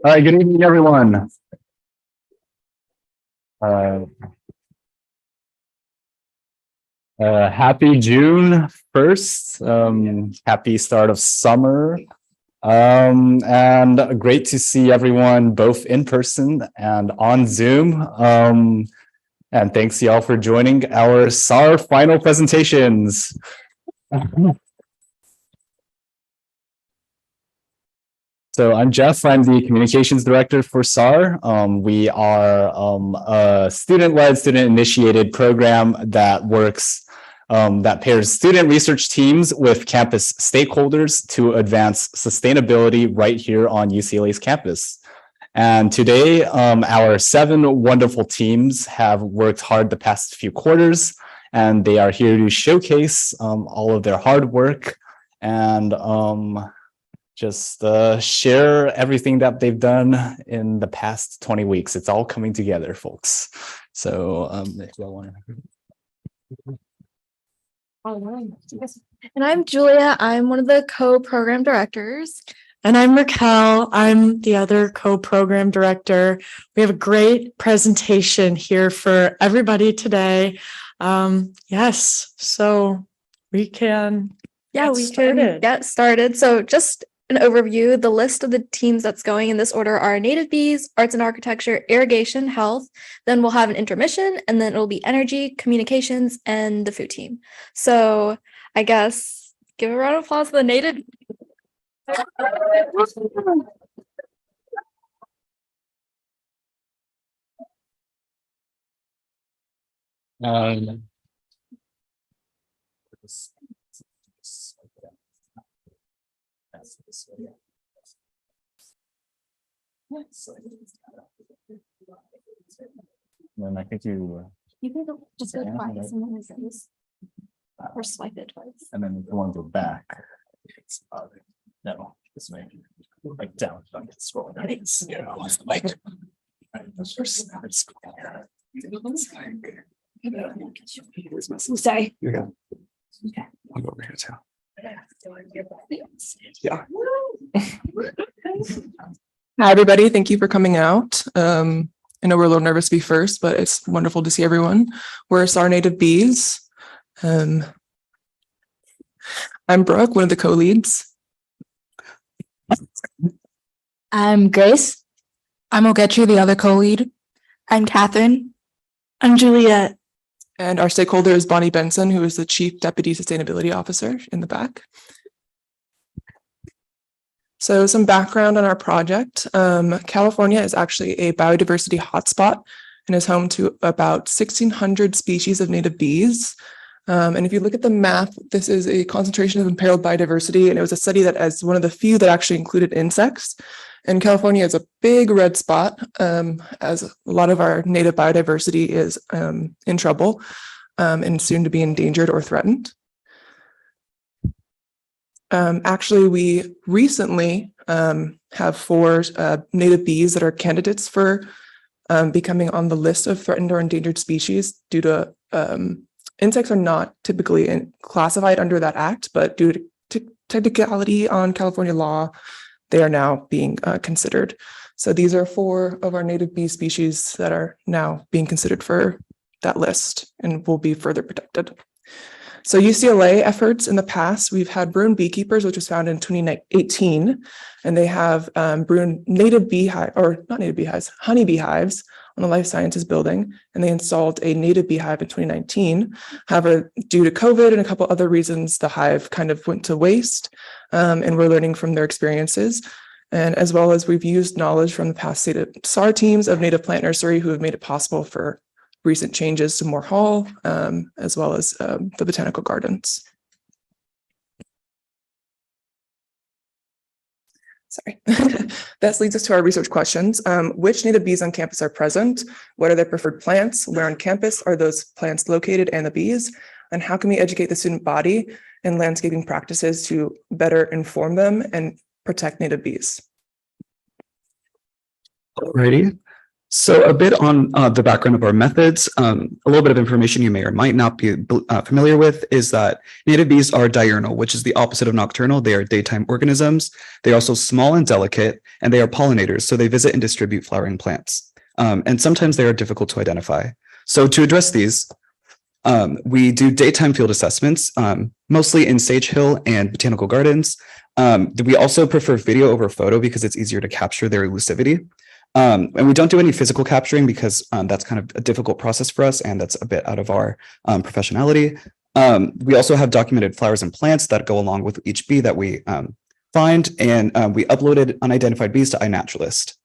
right, good evening, everyone. Happy June 1st. Happy start of summer. And great to see everyone both in person and on Zoom. And thanks y'all for joining our SAR final presentations. So I'm Jeff, I'm the communications director for SAR. We are a student-led, student-initiated program that works, that pairs student research teams with campus stakeholders to advance sustainability right here on UCLA's campus. And today, our 7 wonderful teams have worked hard the past few quarters, and they are here to showcase all of their hard work and just share everything that they've done in the past 20 weeks. It's all coming together, folks. So if you all want to. All right. And I'm Julia. I'm one of the co-program directors. And I'm Raquel. I'm the other co-program director. We have a great presentation here for everybody today. Yes, so we can can get started. So just an overview, the list of the teams that's going in this order are Native Bees, Arts and Architecture, Irrigation, Health. Then we'll have an intermission, and then it'll be Energy, Communications, and the Food team. So I guess give a round of applause for the Native. And I think you can just go twice and then this, or swipe it twice. And then if you want to go back, it's no, this way, like down, don't get scroll. Like, Sorry. You're good. Okay. I'll go over here too. Yeah. Hi, everybody. Thank you for coming out. I know we're a little nervous to be first, but it's wonderful to see everyone. We're SAR Native Bees. I'm Brooke, one of the co-leads. I'm Grace. I'm Ogechi, the other co-lead. I'm Catherine. I'm Juliet. And our stakeholder is Bonnie Benson, who is the Chief Deputy Sustainability Officer in the back. So some background on our project. California is actually a biodiversity hotspot and is home to about 1,600 species of native bees. And if you look at the map, this is a concentration of imperiled biodiversity, and it was a study that as one of the few that actually included insects. And California is a big red spot, as a lot of our native biodiversity is in trouble and soon to be endangered or threatened. Actually, we recently have 4 native bees that are candidates for becoming on the list of threatened or endangered species due to insects are not typically classified under that act, but due to technicality on California law, they are now being considered. So these are 4 of our native bee species that are now being considered for that list and will be further protected. So UCLA efforts in the past, we've had Bruin Beekeepers, which was founded in 2018, and they have Bruin native beehive, or not native beehives, honey beehives on the Life Sciences building, and they installed a native beehive in 2019. However, due to COVID and a couple other reasons, the hive kind of went to waste, and we're learning from their experiences. And as well as we've used knowledge from the past SAR teams of Native Plant Nursery who have made it possible for recent changes to Moore Hall, as well as the botanical gardens. Sorry. That leads us to our research questions. Which native bees on campus are present? What are their preferred plants? Where on campus are those plants located and the bees? And how can we educate the student body in landscaping practices to better inform them and protect native bees? Alrighty. So a bit on the background of our methods, a little bit of information you may or might not be familiar with is that native bees are diurnal, which is the opposite of nocturnal. They are daytime organisms. They are also small and delicate, and they are pollinators. So they visit and distribute flowering plants. And sometimes they are difficult to identify. So to address these, we do daytime field assessments, mostly in Sage Hill and Botanical Gardens. We also prefer video over photo because it's easier to capture their elusivity. And we don't do any physical capturing because that's kind of a difficult process for us, and that's a bit out of our professionality. We also have documented flowers and plants that go along with each bee that we find, and we uploaded unidentified bees to iNaturalist.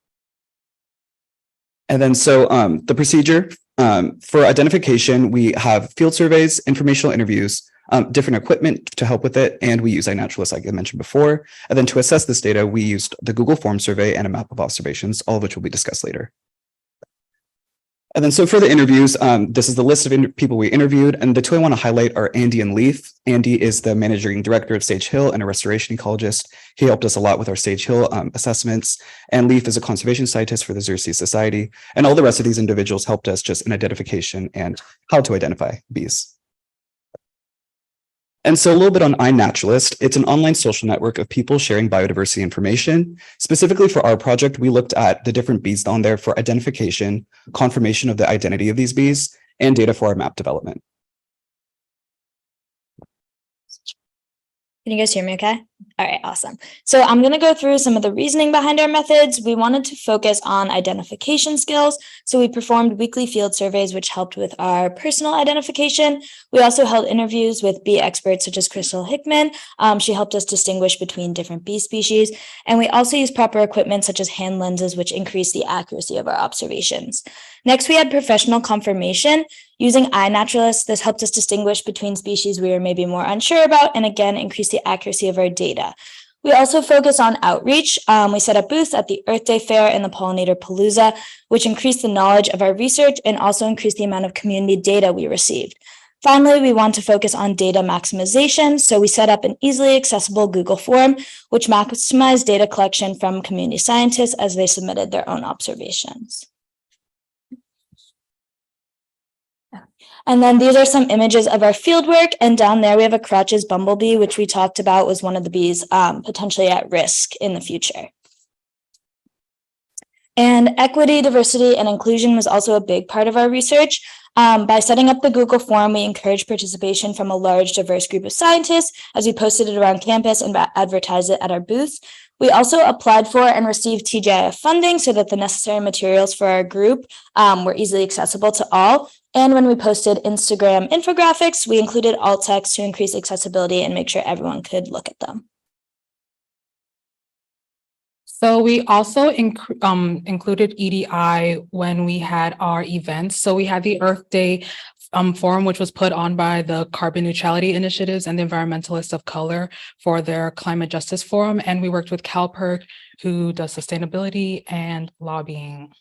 And then so the procedure for identification, we have field surveys, informational interviews, different equipment to help with it, and we use iNaturalist, like I mentioned before. And then to assess this data, we used the Google Form survey and a map of observations, all of which will be discussed later. And then so for the interviews, this is the list of people we interviewed, and the two I want to highlight are Andy and Leaf. Andy is the managing director of Sage Hill and a restoration ecologist. He helped us a lot with our Sage Hill assessments, and Leaf is a conservation scientist for the Xerces Society, and all the rest of these individuals helped us just in identification and how to identify bees. And so a little bit on iNaturalist, it's an online social network of people sharing biodiversity information. Specifically for our project, we looked at the different bees on there for identification, confirmation of the identity of these bees, and data for our map development. Can you guys hear me okay? All right, awesome. So I'm going to go through some of the reasoning behind our methods. We wanted to focus on identification skills. So we performed weekly field surveys, which helped with our personal identification. We also held interviews with bee experts such as Crystal Hickman. She helped us distinguish between different bee species. And we also used proper equipment such as hand lenses, which increased the accuracy of our observations. Next, we had professional confirmation. Using iNaturalist, this helped us distinguish between species we were maybe more unsure about, and again, increase the accuracy of our data. We also focused on outreach. We set up booths at the Earth Day Fair and the Pollinator Palooza, which increased the knowledge of our research and also increased the amount of community data we received. Finally, we want to focus on data maximization, so we set up an easily accessible Google form, which maximized data collection from community scientists as they submitted their own observations. And then these are some images of our fieldwork. And down there, we have a Crouch's bumblebee, which we talked about was one of the bees potentially at risk in the future. And equity, diversity, and inclusion was also a big part of our research. By setting up the Google form, we encouraged participation from a large, diverse group of scientists as we posted it around campus and advertised it at our booth. We also applied for and received TGIF funding so that the necessary materials for our group were easily accessible to all. And when we posted Instagram infographics, we included alt text to increase accessibility and make sure everyone could look at them. So we also included EDI when we had our events. So we had the Earth Day forum, which was put on by the Carbon Neutrality Initiatives and the Environmentalists of Color for their Climate Justice Forum. And we worked with CalPERC, who does sustainability and lobbying.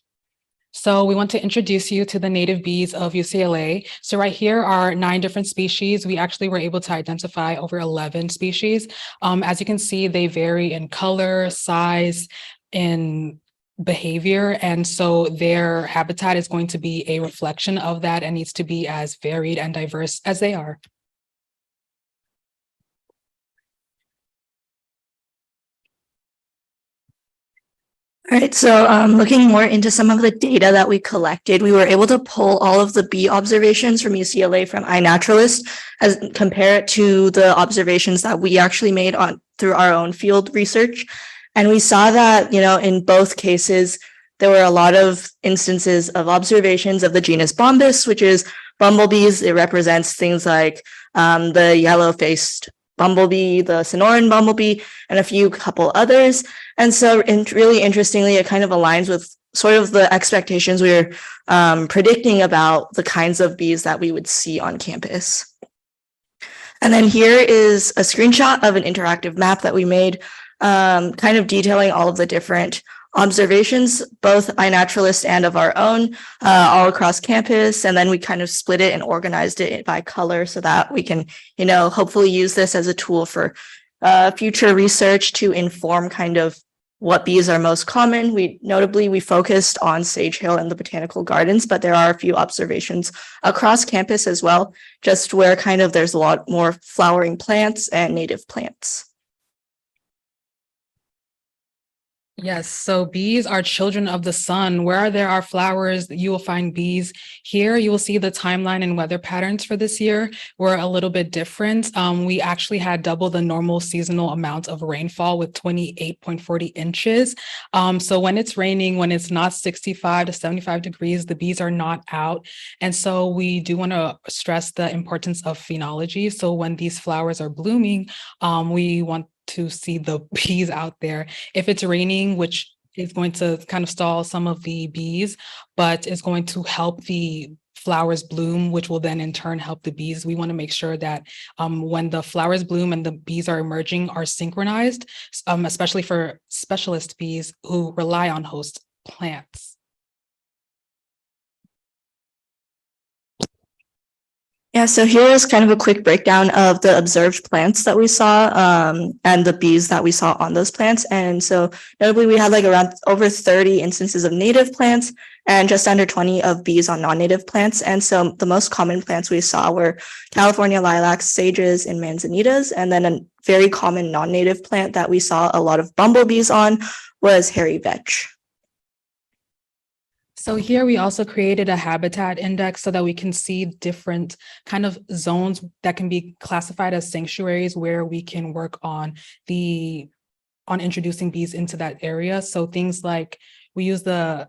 So we want to introduce you to the native bees of UCLA. So right here are 9 different species. We actually were able to identify over 11 species. As you can see, they vary in color, size, in behavior. And so their habitat is going to be a reflection of that and needs to be as varied and diverse as they are. All right, so looking more into some of the data that we collected, we were able to pull all of the bee observations from UCLA from iNaturalist as compare it to the observations that we actually made through our own field research. And we saw that, in both cases, there were a lot of instances of observations of the genus Bombus, which is bumblebees. It represents things like the yellow-faced bumblebee, the Sonoran bumblebee, and a couple others. And so really interestingly, it kind of aligns with sort of the expectations we were predicting about the kinds of bees that we would see on campus. And then here is a screenshot of an interactive map that we made, kind of detailing all of the different observations, both iNaturalist and of our own, all across campus. And then we kind of split it and organized it by color so that we can, hopefully use this as a tool for future research to inform kind of what bees are most common. We focused on Sage Hill and the botanical gardens, but there are a few observations across campus as well, just where kind of there's a lot more flowering plants and native plants. Yes, so bees are children of the sun. Where there are flowers, you will find bees. Here, you will see the timeline and weather patterns for this year were a little bit different. We actually had double the normal seasonal amount of rainfall with 28.40 inches. So when it's raining, when it's not 65 to 75 degrees, the bees are not out. And so we do want to stress the importance of phenology. So when these flowers are blooming, we want to see the bees out there. If it's raining, which is going to kind of stall some of the bees, but is going to help the flowers bloom, which will then in turn help the bees. We want to make sure that when the flowers bloom and the bees are emerging are synchronized, especially for specialist bees who rely on host plants. Yeah, so here is kind of a quick breakdown of the observed plants that we saw and the bees that we saw on those plants. And so notably, we had like around over 30 instances of native plants and just under 20 of bees on non-native plants. And so the most common plants we saw were California lilacs, sages, and manzanitas. And then a very common non-native plant that we saw a lot of bumblebees on was hairy vetch. So here we also created a habitat index so that we can see different kind of zones that can be classified as sanctuaries where we can work on introducing bees into that area. So things like we use the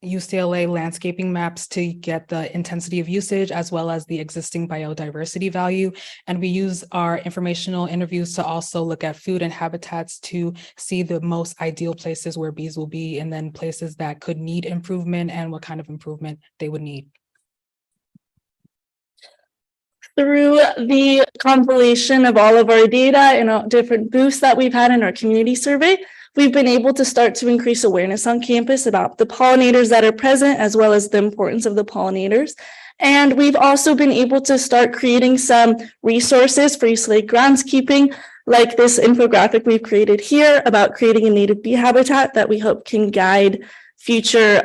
UCLA landscaping maps to get the intensity of usage as well as the existing biodiversity value. And we use our informational interviews to also look at food and habitats to see the most ideal places where bees will be and then places that could need improvement and what kind of improvement they would need. Through the compilation of all of our data and different booths that we've had in our community survey, we've been able to start to increase awareness on campus about the pollinators that are present, as well as the importance of the pollinators. And we've also been able to start creating some resources for East Lake groundskeeping, like this infographic we've created here about creating a native bee habitat that we hope can guide future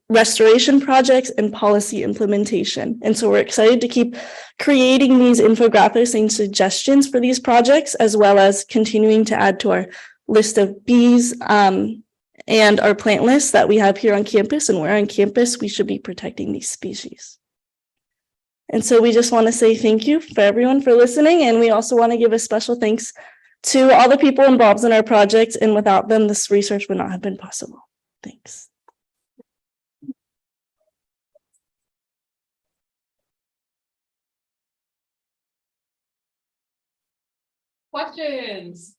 restoration projects and policy implementation. And so we're excited to keep creating these infographics and suggestions for these projects, as well as continuing to add to our list of bees and our plant list that we have here on campus. And where on campus, we should be protecting these species. And so we just want to say thank you for everyone for listening. And we also want to give a special thanks to all the people involved in our project. And without them, this research would not have been possible. Thanks. Questions?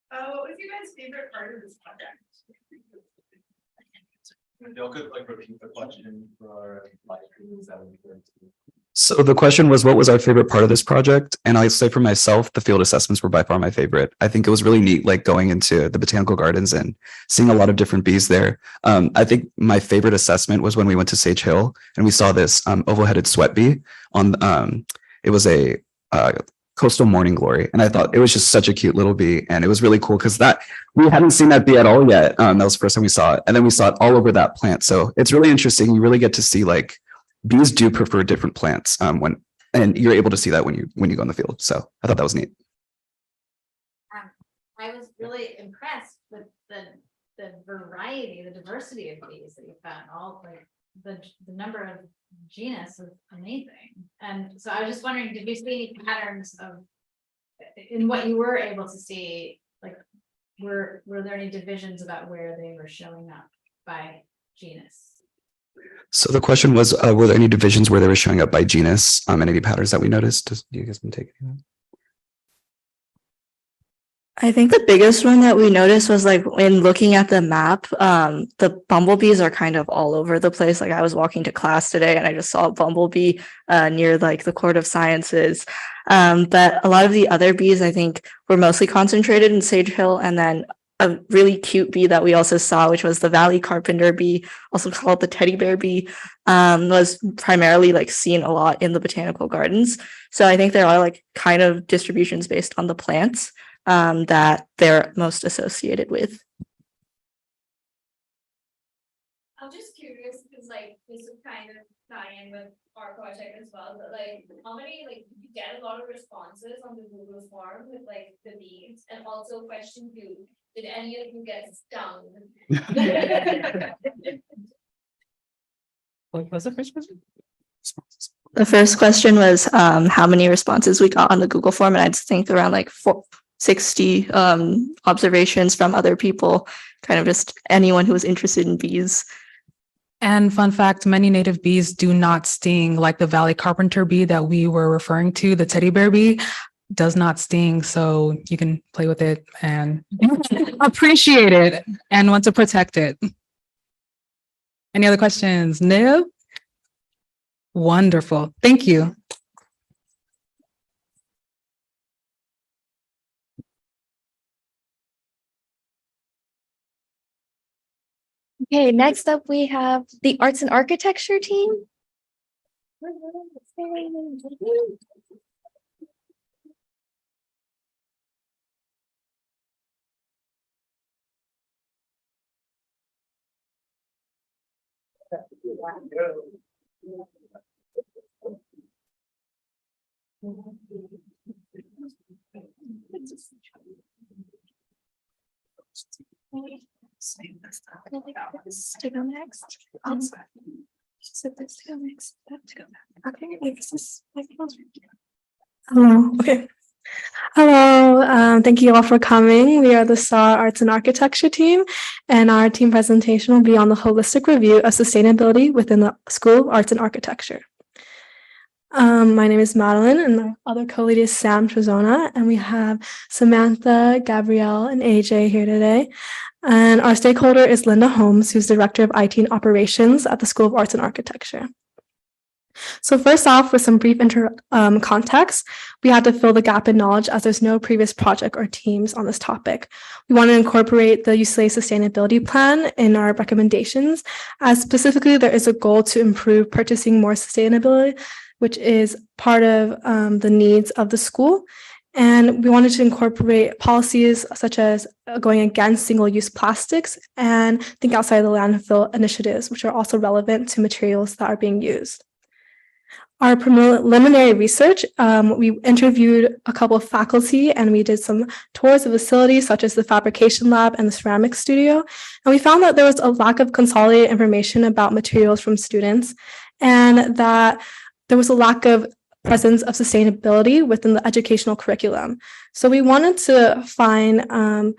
What was your guys' favorite part of this project? Y'all could like repeat the question for our live streams, that would be great. So the question was, what was our favorite part of this project? And I'll say for myself, the field assessments were by far my favorite. I think it was really neat, like going into the botanical gardens and seeing a lot of different bees there. I think my favorite assessment was when we went to Sage Hill and we saw this oval-headed sweat bee on, it was a coastal morning glory. And I thought it was just such a cute little bee. And it was really cool because we hadn't seen that bee at all yet. That was the first time we saw it. And then we saw it all over that plant. So it's really interesting. You really get to see like bees do prefer different plants and you're able to see that when you go in the field. So I thought that was neat. I was really impressed with the variety, the diversity of bees that you found. All like the number of genus is amazing. And so I was just wondering, did you see any patterns in what you were able to see? Like, were there any divisions about where they were showing up by genus? So the question was, were there any divisions where they were showing up by genus and any patterns that we noticed? Do you guys want to take it? I think the biggest one that we noticed was like when looking at the map, the bumblebees are kind of all over the place. Like I was walking to class today and I just saw a bumblebee near like the Court of Sciences. But a lot of the other bees, I think, were mostly concentrated in Sage Hill and then a really cute bee that we also saw, which was the Valley Carpenter bee, also called the teddy bear bee, was primarily like seen a lot in the botanical gardens. So I think there are like kind of distributions based on the plants that they're most associated with. I'm just curious because like this would kind of tie in with our project as well, but like how many, like you get a lot of responses on the Google form with like the bees, and also question 2, did any of you get stung? What was the first question? The first question was how many responses we got on the Google form, and I'd think around like 60 observations from other people, kind of just anyone who was interested in bees. And fun fact, many native bees do not sting, like the Valley Carpenter bee that we were referring to, the teddy bear bee does not sting. So you can play with it and appreciate it and want to protect it. Any other questions? No? Wonderful. Thank you. Okay, next up we have the arts and architecture team. To go next. So this to go next. That to go back. Okay, this is Hello. Okay. Hello. Thank you all for coming. We are the SAR Arts and Architecture team, and our team presentation will be on the holistic review of sustainability within the School of Arts and Architecture. My name is Madeline, and my other co-lead is Sam Trezona, and we have Samantha, Gabrielle, and AJ here today. And our stakeholder is Linda Holmes, who's Director of IT and Operations at the School of Arts and Architecture. So first off, with some brief context, we had to fill the gap in knowledge as there's no previous project or teams on this topic. We want to incorporate the UCLA Sustainability Plan in our recommendations, as specifically there is a goal to improve purchasing more sustainability, which is part of the needs of the school. And we wanted to incorporate policies such as going against single-use plastics and think outside the landfill initiatives, which are also relevant to materials that are being used. Our preliminary research, we interviewed a couple of faculty and we did some tours of facilities such as the fabrication lab and the ceramics studio. And we found that there was a lack of consolidated information about materials from students, and that there was a lack of presence of sustainability within the educational curriculum. So we wanted to find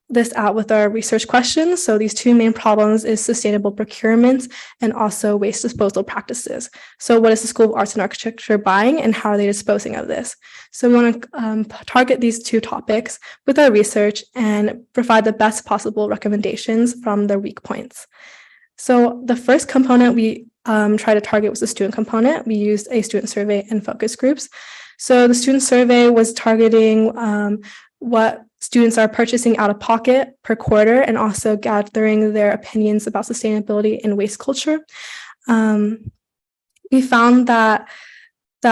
this out with our research questions. So these two main problems is sustainable procurement and also waste disposal practices. So what is the School of Arts and Architecture buying and how are they disposing of this? So we want to target these two topics with our research and provide the best possible recommendations from the weak points. So the first component we try to target was the student component. We used a student survey and focus groups. So the student survey was targeting what students are purchasing out of pocket per quarter and also gathering their opinions about sustainability and waste culture. We found that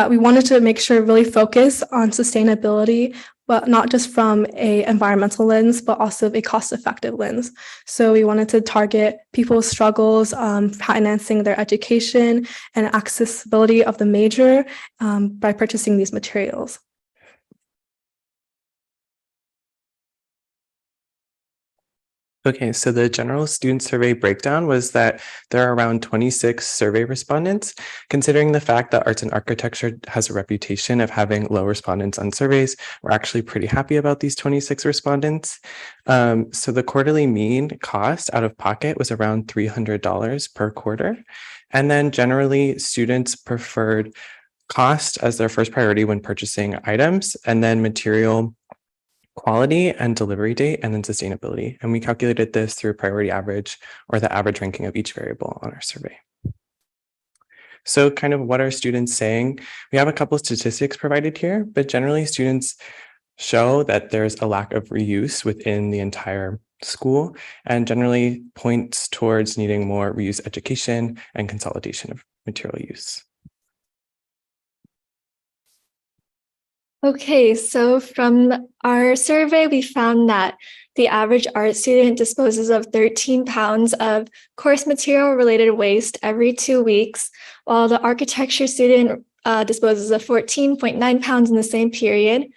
we wanted to make sure really focus on sustainability, but not just from a environmental lens, but also a cost-effective lens. So we wanted to target people's struggles financing their education and accessibility of the major by purchasing these materials. Okay, so the general student survey breakdown was that there are around 26 survey respondents. Considering the fact that arts and architecture has a reputation of having low respondents on surveys, we're actually pretty happy about these 26 respondents. So the quarterly mean cost out of pocket was around $300 per quarter. And then generally students preferred cost as their first priority when purchasing items, and then material quality and delivery date, and then sustainability. And we calculated this through priority average, or the average ranking of each variable on our survey. So kind of what are students saying? We have a couple of statistics provided here, but generally students show that there's a lack of reuse within the entire school, and generally points towards needing more reuse education and consolidation of material use. Okay, so from our survey, we found that the average art student disposes of 13 pounds of course material related waste every 2 weeks, while the architecture student disposes of 14.9 pounds in the same period.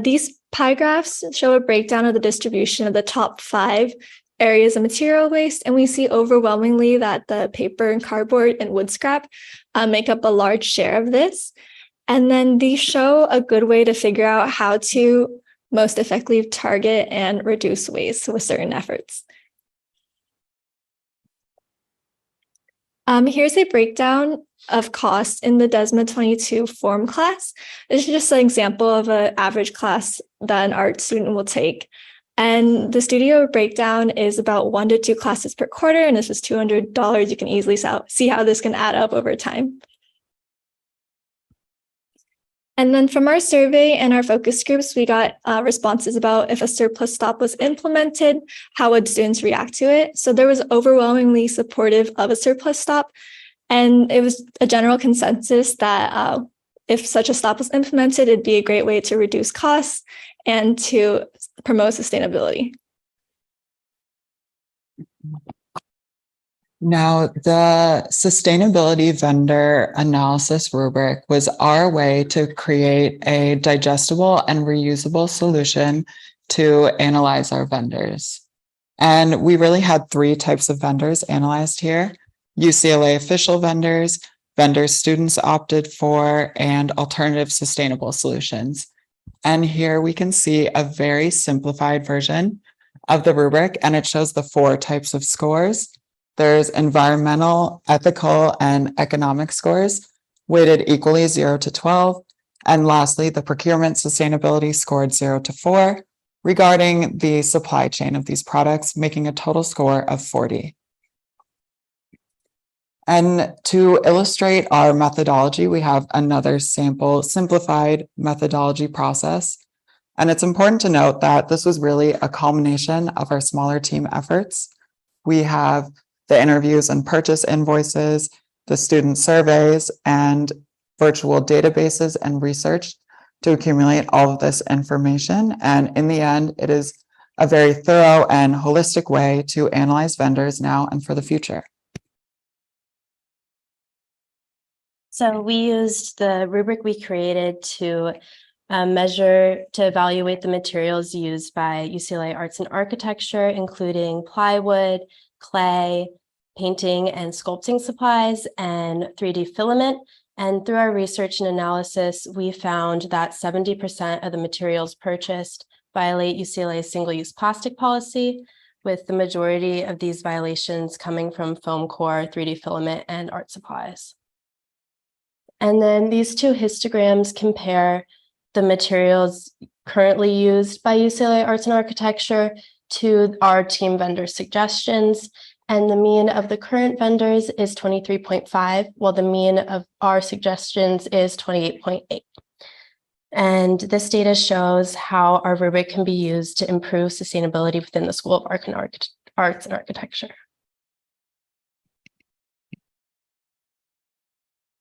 These pie graphs show a breakdown of the distribution of the top 5 areas of material waste, and we see overwhelmingly that the paper and cardboard and wood scrap make up a large share of this. And then these show a good way to figure out how to most effectively target and reduce waste with certain efforts. Here's a breakdown of costs in the DESMA 22 form class. This is just an example of an average class that an art student will take. And the studio breakdown is about 1 to 2 classes per quarter, and this is $200. You can easily see how this can add up over time. And then from our survey and our focus groups, we got responses about if a surplus stop was implemented, how would students react to it? So there was overwhelmingly supportive of a surplus stop. And it was a general consensus that if such a stop was implemented, it'd be a great way to reduce costs and to promote sustainability. Now, the sustainability vendor analysis rubric was our way to create a digestible and reusable solution to analyze our vendors. And we really had 3 types of vendors analyzed here: UCLA official vendors, vendors students opted for, and alternative sustainable solutions. And here we can see a very simplified version of the rubric, and it shows the 4 types of scores. There's environmental, ethical, and economic scores, weighted equally 0 to 12. And lastly, the procurement sustainability scored 0 to 4, regarding the supply chain of these products, making a total score of 40. And to illustrate our methodology, we have another sample simplified methodology process. And it's important to note that this was really a culmination of our smaller team efforts. We have the interviews and purchase invoices, the student surveys, and virtual databases and research to accumulate all of this information. And in the end, it is a very thorough and holistic way to analyze vendors now and for the future. So we used the rubric we created to evaluate the materials used by UCLA Arts and Architecture, including plywood, clay, painting and sculpting supplies, and 3D filament. And through our research and analysis, we found that 70% of the materials purchased violate UCLA's single-use plastic policy, with the majority of these violations coming from foam core, 3D filament, and art supplies. And then these 2 histograms compare the materials currently used by UCLA Arts and Architecture to our team vendor suggestions. And the mean of the current vendors is 23.5, while the mean of our suggestions is 28.8. And this data shows how our rubric can be used to improve sustainability within the School of Arts and Architecture.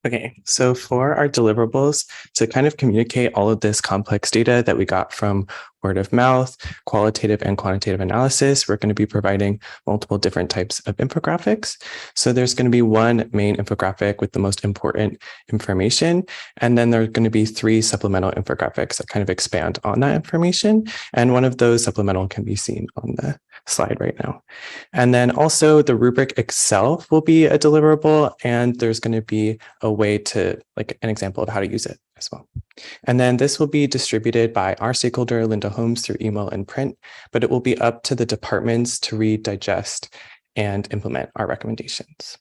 Okay, so for our deliverables, to kind of communicate all of this complex data that we got from word of mouth, qualitative and quantitative analysis, we're going to be providing multiple different types of infographics. So there's going to be one main infographic with the most important information, and then there's going to be 3 supplemental infographics that kind of expand on that information. And one of those supplemental can be seen on the slide right now. And then also the rubric itself will be a deliverable, and there's going to be a way to, like, an example of how to use it as well. And then this will be distributed by our stakeholder, Linda Holmes, through email and print, but it will be up to the departments to read, digest, and implement our recommendations.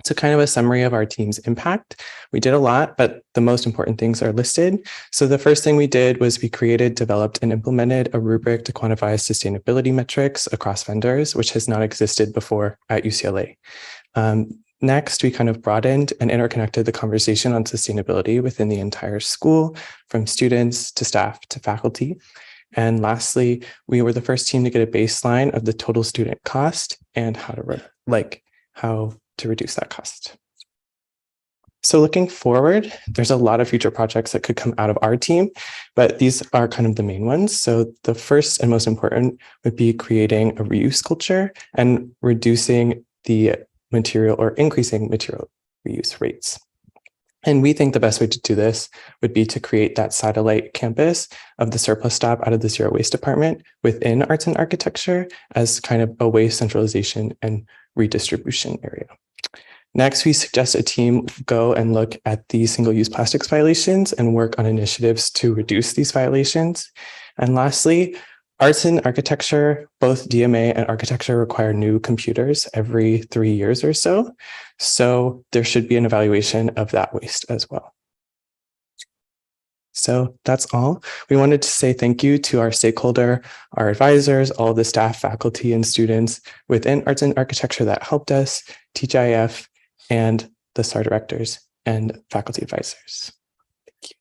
So kind of a summary of our team's impact. We did a lot, but the most important things are listed. So the first thing we did was we created, developed, and implemented a rubric to quantify sustainability metrics across vendors, which has not existed before at UCLA. Next, we kind of broadened and interconnected the conversation on sustainability within the entire school, from students to staff to faculty. And lastly, we were the first team to get a baseline of the total student cost and how to reduce that cost. So looking forward, there's a lot of future projects that could come out of our team, but these are kind of the main ones. So the first and most important would be creating a reuse culture and reducing the material or increasing material reuse rates. And we think the best way to do this would be to create that satellite campus of the surplus stop out of the zero waste department within arts and architecture as kind of a waste centralization and redistribution area. Next, we suggest a team go and look at the single-use plastics violations and work on initiatives to reduce these violations. And lastly, arts and architecture, both DMA and architecture require new computers every 3 years or so. So there should be an evaluation of that waste as well. So that's all. We wanted to say thank you to our stakeholder, our advisors, all the staff, faculty, and students within arts and architecture that helped us, TGIF, and the SAR directors and faculty advisors. Thank you.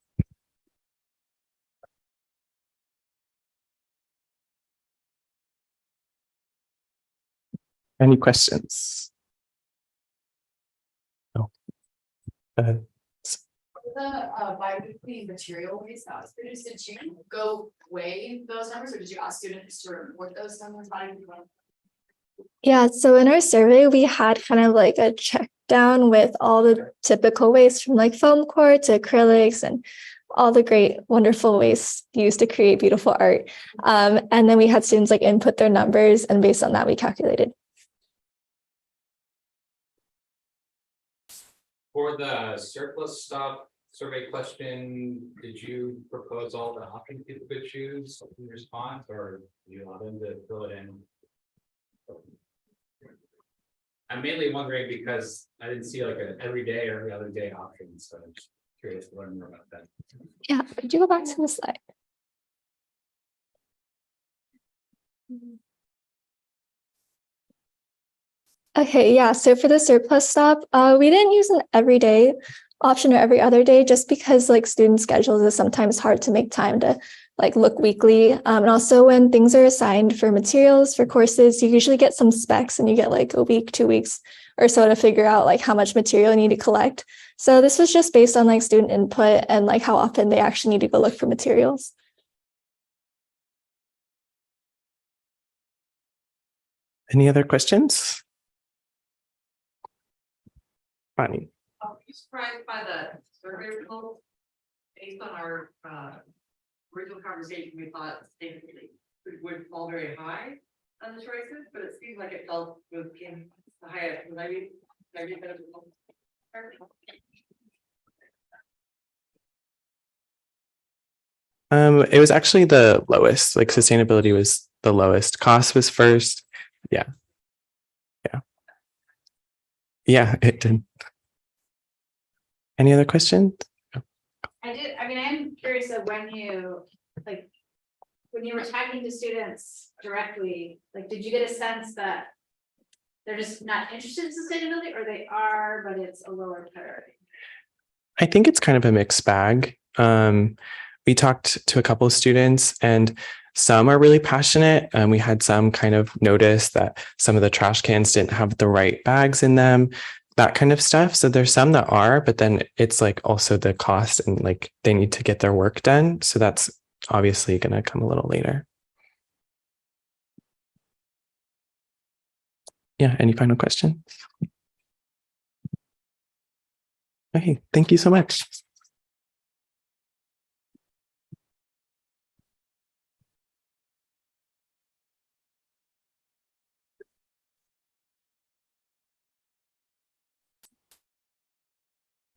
Any questions? No. The biweekly material waste that was produced, did you go weigh those numbers or did you ask students to report those numbers bi-weekly? Yeah, so in our survey, we had kind of like a check down with all the typical waste from like foam core to acrylics and all the great, wonderful waste used to create beautiful art. And then we had students like input their numbers, and based on that, we calculated. For the surplus stop survey question, did you propose all the options people could choose in response, or do you allow them to fill it in? I'm mainly wondering because I didn't see like an everyday or every other day option, so I'm just curious to learn more about that. Yeah, could you go back to the slide? Okay, yeah, so for the surplus stop, we didn't use an everyday option or every other day just because like student schedules is sometimes hard to make time to like look weekly. And also when things are assigned for materials for courses, you usually get some specs and you get like a week, 2 weeks or so to figure out like how much material you need to collect. So this was just based on like student input and like how often they actually need to go look for materials. Any other questions? Bonnie. Are you surprised by the survey results? Based on our original conversation, we thought sustainability would fall very high on the choices, but it seems like it fell within the highest. Maybe a bit of It was actually the lowest, like sustainability was the lowest. Cost was first. Yeah. Yeah, it did. Any other questions? I mean, I'm curious of when you were talking to students directly, like, did you get a sense that they're just not interested in sustainability, or they are, but it's a lower priority? I think it's kind of a mixed bag. We talked to a couple of students and some are really passionate. And we had some kind of notice that some of the trash cans didn't have the right bags in them, that kind of stuff. So there's some that are, but then it's like also the cost and like they need to get their work done. So that's obviously going to come a little later. Yeah. Any final questions? Okay. Thank you so much.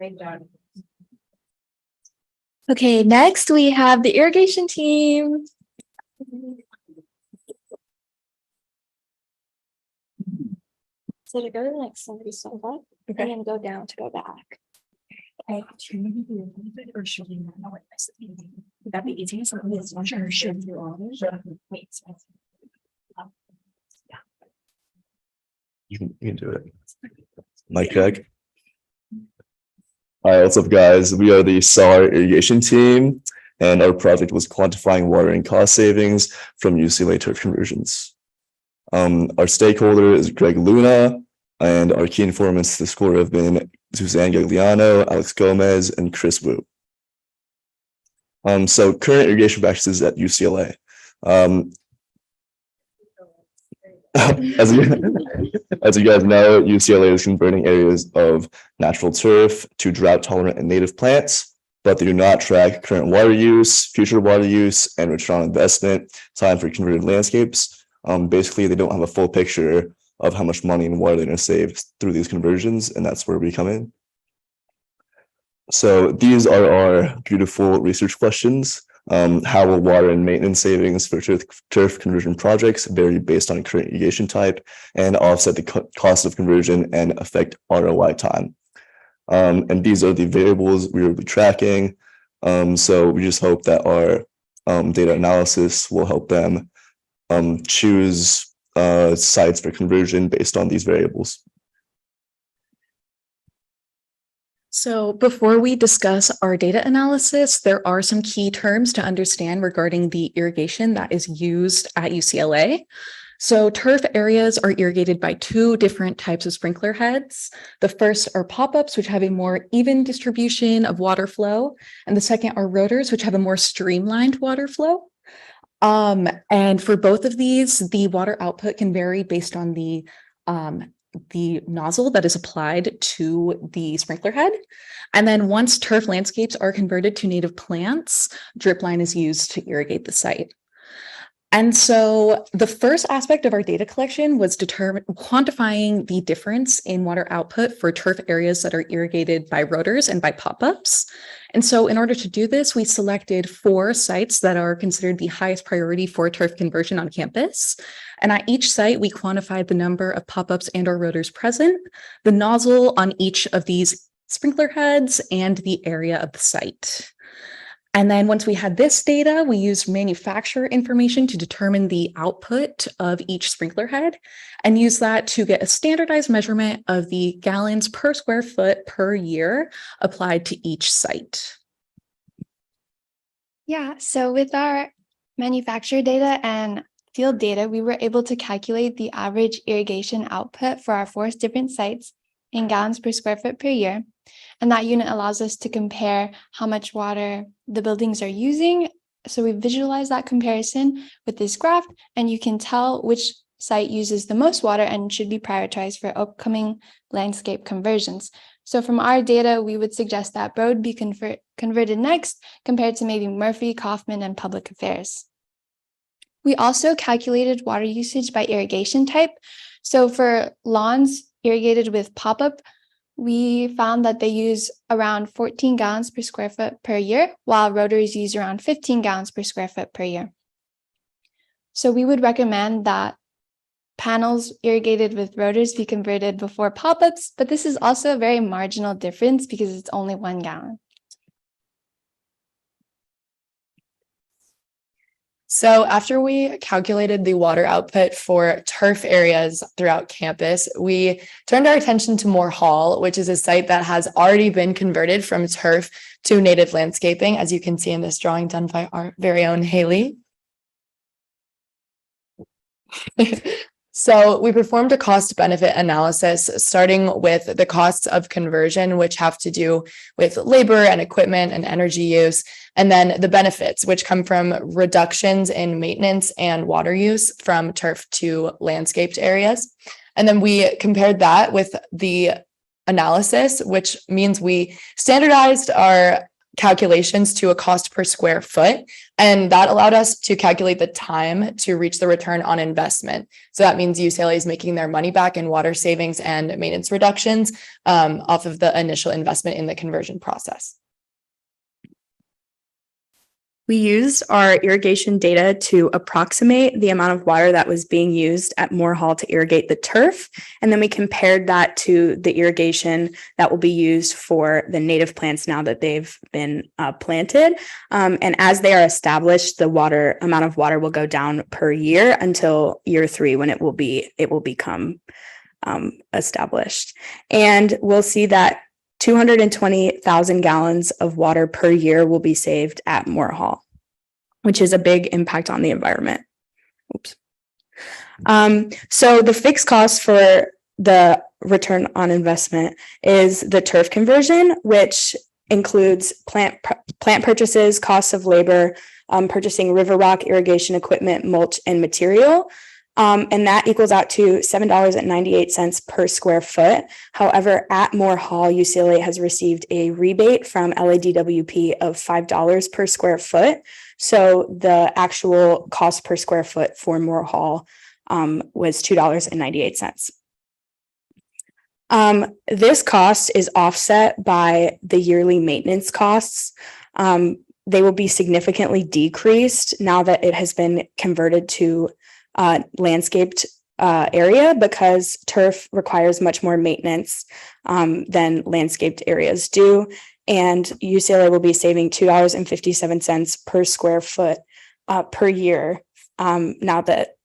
Great job. Okay, next we have the irrigation team. So to go to the next slide, you saw that, and then go down to go back. Okay. Or should you not know what this is? Would that be easy? So sure, should you all? Wait. You can do it. Mic check. All right, what's up, guys? We are the SAR irrigation team. And our project was quantifying water and cost savings from UCLA turf conversions. Our stakeholder is Greg Luna, and our key informants to the score have been Suzanne Gagliano, Alex Gomez, and Chris Wu. So current irrigation practices at UCLA. As you guys know, UCLA is converting areas of natural turf to drought tolerant and native plants, but they do not track current water use, future water use, and return on investment time for converted landscapes. Basically, they don't have a full picture of how much money and water they're going to save through these conversions, and that's where we come in. So these are our beautiful research questions. How will water and maintenance savings for turf conversion projects vary based on current irrigation type and offset the cost of conversion and affect ROI time? And these are the variables we will be tracking. So we just hope that our data analysis will help them choose sites for conversion based on these variables. So before we discuss our data analysis, there are some key terms to understand regarding the irrigation that is used at UCLA. So turf areas are irrigated by two different types of sprinkler heads. The first are pop-ups, which have a more even distribution of water flow. And the second are rotors, which have a more streamlined water flow. And for both of these, the water output can vary based on the nozzle that is applied to the sprinkler head. And then once turf landscapes are converted to native plants, drip line is used to irrigate the site. And so the first aspect of our data collection was quantifying the difference in water output for turf areas that are irrigated by rotors and by pop-ups. And so in order to do this, we selected 4 sites that are considered the highest priority for turf conversion on campus. And at each site, we quantified the number of pop-ups and or rotors present, the nozzle on each of these sprinkler heads, and the area of the site. And then once we had this data, we used manufacturer information to determine the output of each sprinkler head and use that to get a standardized measurement of the gallons per square foot per year applied to each site. Yeah, so with our manufacturer data and field data, we were able to calculate the average irrigation output for our 4 different sites in gallons per square foot per year. And that unit allows us to compare how much water the buildings are using. So we visualize that comparison with this graph, and you can tell which site uses the most water and should be prioritized for upcoming landscape conversions. So from our data, we would suggest that Broad be converted next, compared to maybe Murphy, Kaufman, and Public Affairs. We also calculated water usage by irrigation type. So for lawns irrigated with pop-up, we found that they use around 14 gallons per square foot per year, while rotors use around 15 gallons per square foot per year. So we would recommend that panels irrigated with rotors be converted before pop-ups, but this is also a very marginal difference because it's only 1 gallon. So after we calculated the water output for turf areas throughout campus, we turned our attention to Moore Hall, which is a site that has already been converted from turf to native landscaping, as you can see in this drawing done by our very own Haley. So we performed a cost benefit analysis, starting with the costs of conversion, which have to do with labor and equipment and energy use, and then the benefits, which come from reductions in maintenance and water use from turf to landscaped areas. And then we compared that with the analysis, which means we standardized our calculations to a cost per square foot. And that allowed us to calculate the time to reach the return on investment. So that means UCLA is making their money back in water savings and maintenance reductions off of the initial investment in the conversion process. We used our irrigation data to approximate the amount of water that was being used at Moore Hall to irrigate the turf. And then we compared that to the irrigation that will be used for the native plants now that they've been planted. And as they are established, the amount of water will go down per year until year 3, when it will become established. And we'll see that 220,000 gallons of water per year will be saved at Moore Hall, which is a big impact on the environment. Oops. So the fixed cost for the return on investment is the turf conversion, which includes plant purchases, costs of labor, purchasing river rock, irrigation equipment, mulch, and material. And that equals out to $7.98 per square foot. However, at Moore Hall, UCLA has received a rebate from LADWP of $5 per square foot. So the actual cost per square foot for Moore Hall was $2.98. This cost is offset by the yearly maintenance costs. They will be significantly decreased now that it has been converted to landscaped area, because turf requires much more maintenance than landscaped areas do. And UCLA will be saving $2.57 per square foot per year now that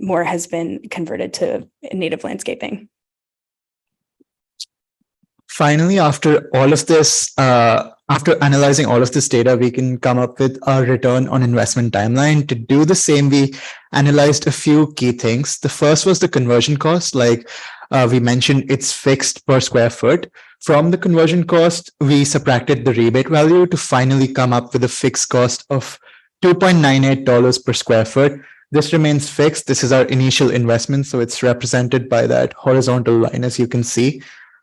Moore has been converted to native landscaping. Finally, after all of this, after analyzing all of this data, we can come up with a return on investment timeline. To do the same, we analyzed a few key things. The first was the conversion cost. Like we mentioned, it's fixed per square foot. From the conversion cost, we subtracted the rebate value to finally come up with a fixed cost of $2.98 per square foot. This remains fixed. This is our initial investment, so it's represented by that horizontal line, as you can see.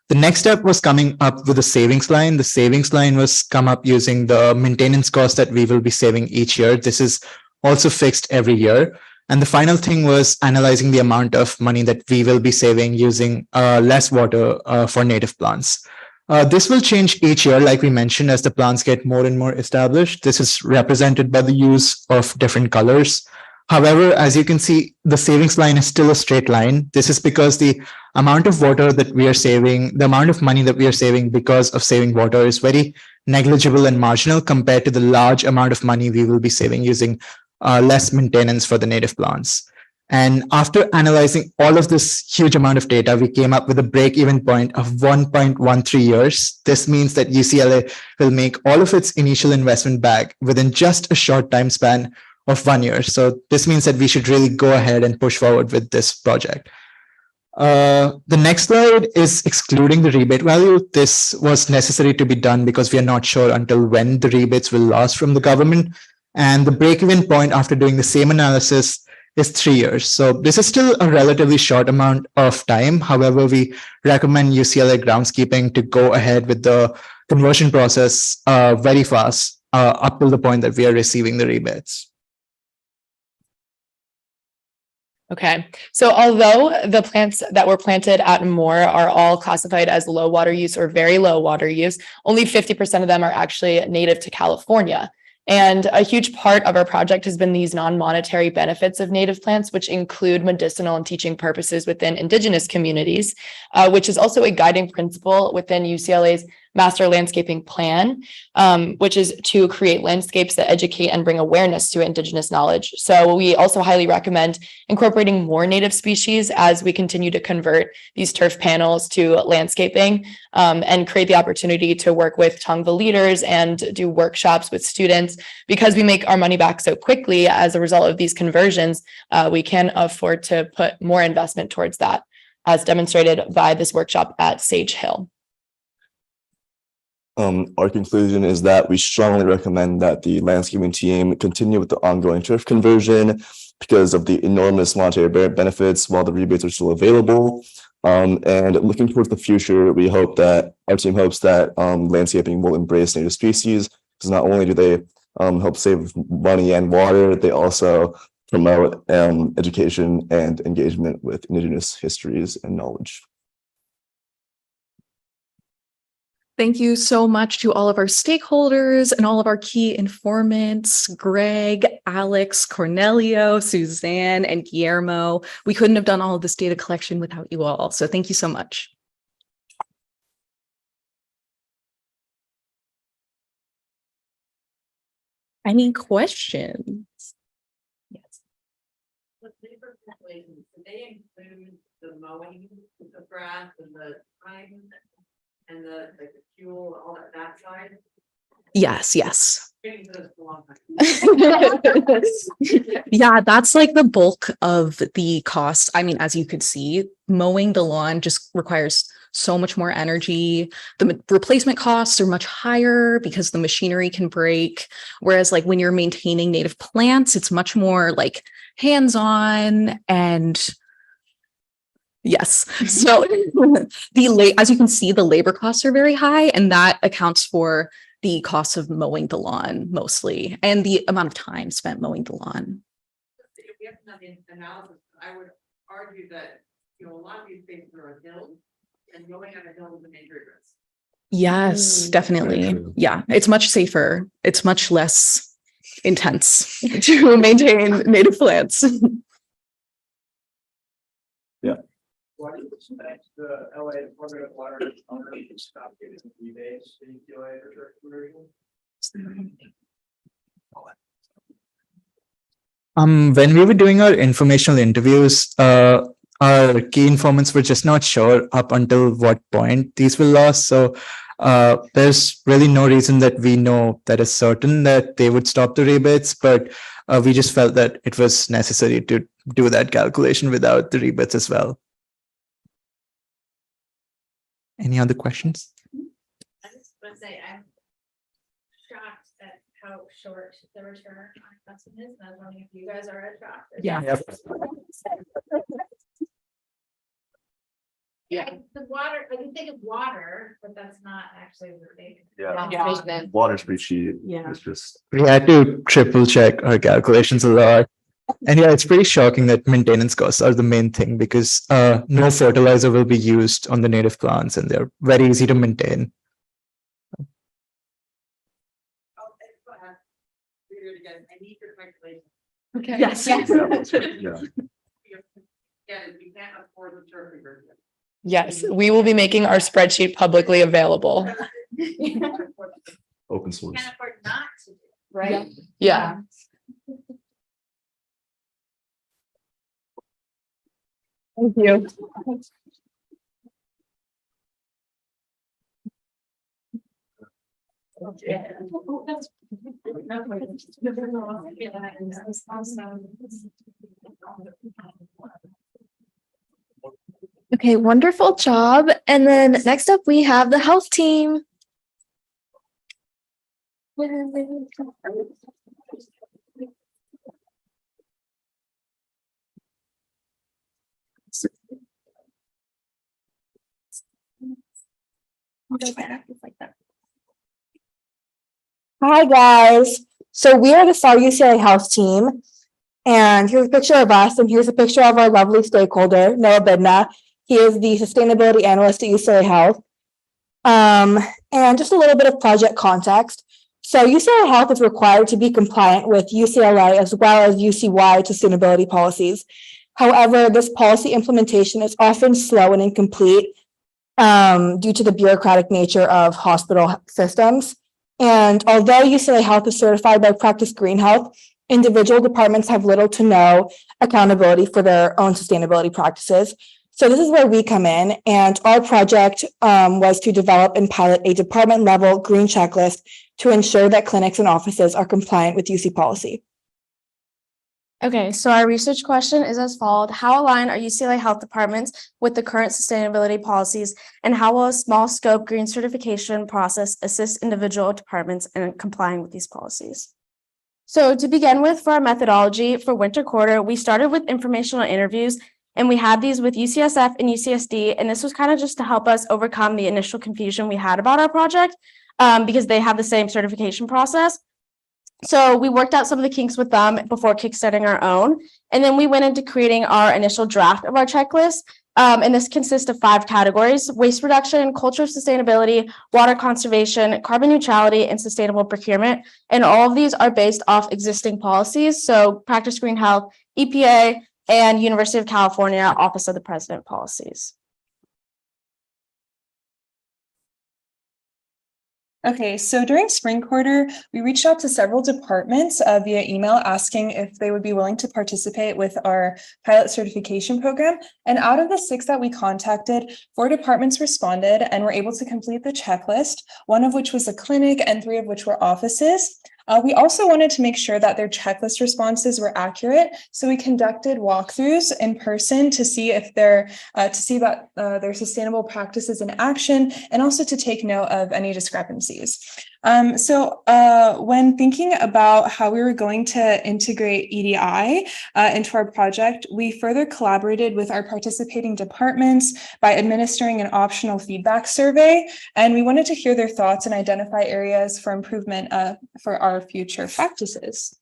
The next step was coming up with a savings line. The savings line was come up using the maintenance cost that we will be saving each year. This is also fixed every year. And the final thing was analyzing the amount of money that we will be saving using less water for native plants. This will change each year, like we mentioned, as the plants get more and more established. This is represented by the use of different colors. However, as you can see, the savings line is still a straight line. This is because the amount of water that we are saving, the amount of money that we are saving because of saving water is very negligible and marginal compared to the large amount of money we will be saving using less maintenance for the native plants. And after analyzing all of this huge amount of data, we came up with a break-even point of 1.13 years. This means that UCLA will make all of its initial investment back within just a short time span of 1 year. So this means that we should really go ahead and push forward with this project. The next slide is excluding the rebate value. This was necessary to be done because we are not sure until when the rebates will last from the government. And the break-even point after doing the same analysis is 3 years. So this is still a relatively short amount of time. However, we recommend UCLA groundskeeping to go ahead with the conversion process very fast up till the point that we are receiving the rebates. Okay, so although the plants that were planted at Moore are all classified as low water use or very low water use, only 50% of them are actually native to California. And a huge part of our project has been these non-monetary benefits of native plants, which include medicinal and teaching purposes within Indigenous communities, which is also a guiding principle within UCLA's Master Landscaping Plan, which is to create landscapes that educate and bring awareness to Indigenous knowledge. So we also highly recommend incorporating more native species as we continue to convert these turf panels to landscaping and create the opportunity to work with Tongva leaders and do workshops with students. Because we make our money back so quickly as a result of these conversions, we can afford to put more investment towards that, as demonstrated by this workshop at Sage Hill. Our conclusion is that we strongly recommend that the landscaping team continue with the ongoing turf conversion because of the enormous monetary benefits while the rebates are still available. And looking towards the future, we hope that our team hopes that landscaping will embrace native species, because not only do they help save money and water, they also promote education and engagement with Indigenous histories and knowledge. Thank you so much to all of our stakeholders and all of our key informants, Greg, Alex, Cornelio, Suzanne, and Guillermo. We couldn't have done all of this data collection without you all. So thank you so much. Any questions? Yes. The paper calculations, do they include the mowing, the grass and the time? and the like the fuel, all that side. Yes, yes. Taking this a long time. Yeah, that's like the bulk of the cost. I mean, as you could see, mowing the lawn just requires so much more energy. The replacement costs are much higher because the machinery can break. Whereas like when you're maintaining native plants, it's much more like hands-on and yes. So as you can see, the labor costs are very high, and that accounts for the cost of mowing the lawn mostly, and the amount of time spent mowing the lawn. If we have done the analysis, I would argue that, a lot of these spaces are a hill, and going on a hill is a major risk. Yes, definitely. Yeah, it's much safer. It's much less intense to maintain native plants. Yeah. Why do you expect the LA Department of Water to stop giving rebates to UCLA for church conversion? When we were doing our informational interviews, our key informants were just not sure up until what point these were lost. So there's really no reason that we know that is certain that they would stop the rebates, but we just felt that it was necessary to do that calculation without the rebates as well. Any other questions? I just want to say I'm shocked at how short the return on investment is, and I was wondering if you guys are as shocked. Yeah. Yeah, the water, I can think of water, but that's not actually the thing. Yeah. Water's pretty cheap. Yeah. It's just. We had to triple check our calculations a lot. And yeah, it's pretty shocking that maintenance costs are the main thing because no fertilizer will be used on the native plants and they're very easy to maintain. Okay. Yes. Yeah, we can't afford the turf conversion. Yes, we will be making our spreadsheet publicly available. Open source. Can't afford not to, right? Yeah. Thank you. Okay, wonderful job. And then next up, we have the health team. Hi, guys. So we are the STAR UCLA Health Team. And here's a picture of us, and here's a picture of our lovely stakeholder, Noah Bidna. He is the sustainability analyst at UCLA Health. And just a little bit of project context. So UCLA Health is required to be compliant with UCLA as well as UC-wide sustainability policies. However, this policy implementation is often slow and incomplete due to the bureaucratic nature of hospital systems. And although UCLA Health is certified by Practice Green Health, individual departments have little to no accountability for their own sustainability practices. So this is where we come in, and our project was to develop and pilot a department level green checklist to ensure that clinics and offices are compliant with UC policy. Okay, so our research question is as followed. How aligned are UCLA health departments with the current sustainability policies, and how will a small scope green certification process assist individual departments in complying with these policies? So to begin with, for our methodology for winter quarter, we started with informational interviews, and we had these with UCSF and UCSD, and this was kind of just to help us overcome the initial confusion we had about our project because they have the same certification process. So we worked out some of the kinks with them before kickstarting our own. And then we went into creating our initial draft of our checklist. And this consists of 5 categories: waste reduction, culture of sustainability, water conservation, carbon neutrality, and sustainable procurement. And all of these are based off existing policies. So Practice Green Health, EPA, and University of California Office of the President policies. Okay, so during spring quarter, we reached out to several departments via email asking if they would be willing to participate with our pilot certification program. And out of the 6 that we contacted, 4 departments responded and were able to complete the checklist, one of which was a clinic and 3 of which were offices. We also wanted to make sure that their checklist responses were accurate, so we conducted walkthroughs in person to see if they're about their sustainable practices in action, and also to take note of any discrepancies. When thinking about how we were going to integrate EDI into our project, we further collaborated with our participating departments by administering an optional feedback survey, and we wanted to hear their thoughts and identify areas for improvement for our future practices.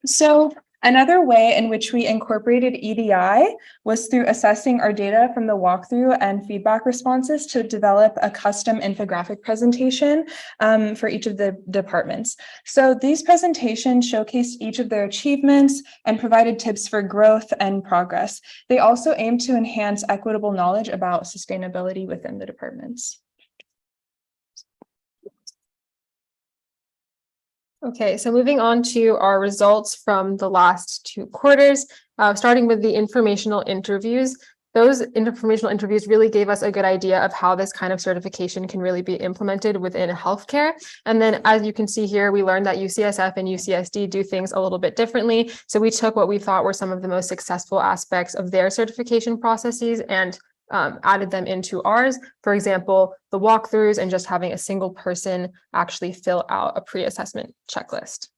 So another way in which we incorporated EDI was through assessing our data from the walkthrough and feedback responses to develop a custom infographic presentation for each of the departments. So these presentations showcased each of their achievements and provided tips for growth and progress. They also aim to enhance equitable knowledge about sustainability within the departments. Okay, so moving on to our results from the last 2 quarters, starting with the informational interviews. Those informational interviews really gave us a good idea of how this kind of certification can really be implemented within healthcare. And then, as you can see here, we learned that UCSF and UCSD do things a little bit differently. So we took what we thought were some of the most successful aspects of their certification processes and added them into ours. For example, the walkthroughs and just having a single person actually fill out a pre-assessment checklist.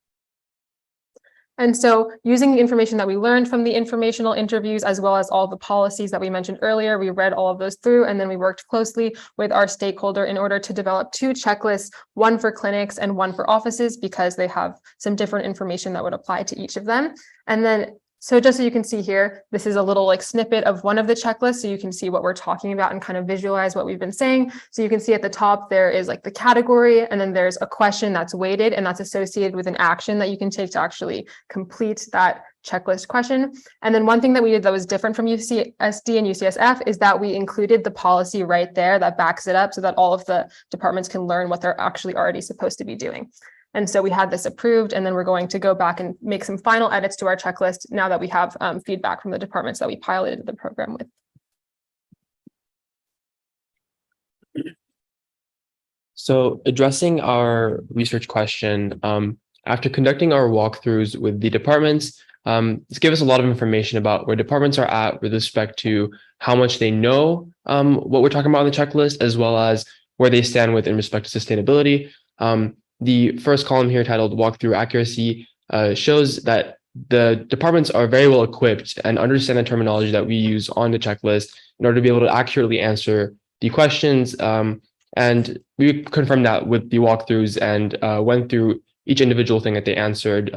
And so using the information that we learned from the informational interviews, as well as all the policies that we mentioned earlier, we read all of those through, and then we worked closely with our stakeholder in order to develop 2 checklists, one for clinics and one for offices, because they have some different information that would apply to each of them. And then, so just so you can see here, this is a little like snippet of one of the checklists, so you can see what we're talking about and kind of visualize what we've been saying. So you can see at the top, there is like the category, and then there's a question that's weighted, and that's associated with an action that you can take to actually complete that checklist question. And then one thing that we did that was different from UCSD and UCSF is that we included the policy right there that backs it up so that all of the departments can learn what they're actually already supposed to be doing. And so we had this approved, and then we're going to go back and make some final edits to our checklist now that we have feedback from the departments that we piloted the program with. So addressing our research question, after conducting our walkthroughs with the departments, this gave us a lot of information about where departments are at with respect to how much they know what we're talking about on the checklist, as well as where they stand with in respect to sustainability. The first column here titled Walkthrough Accuracy shows that the departments are very well equipped and understand the terminology that we use on the checklist in order to be able to accurately answer the questions. And we confirmed that with the walkthroughs and went through each individual thing that they answered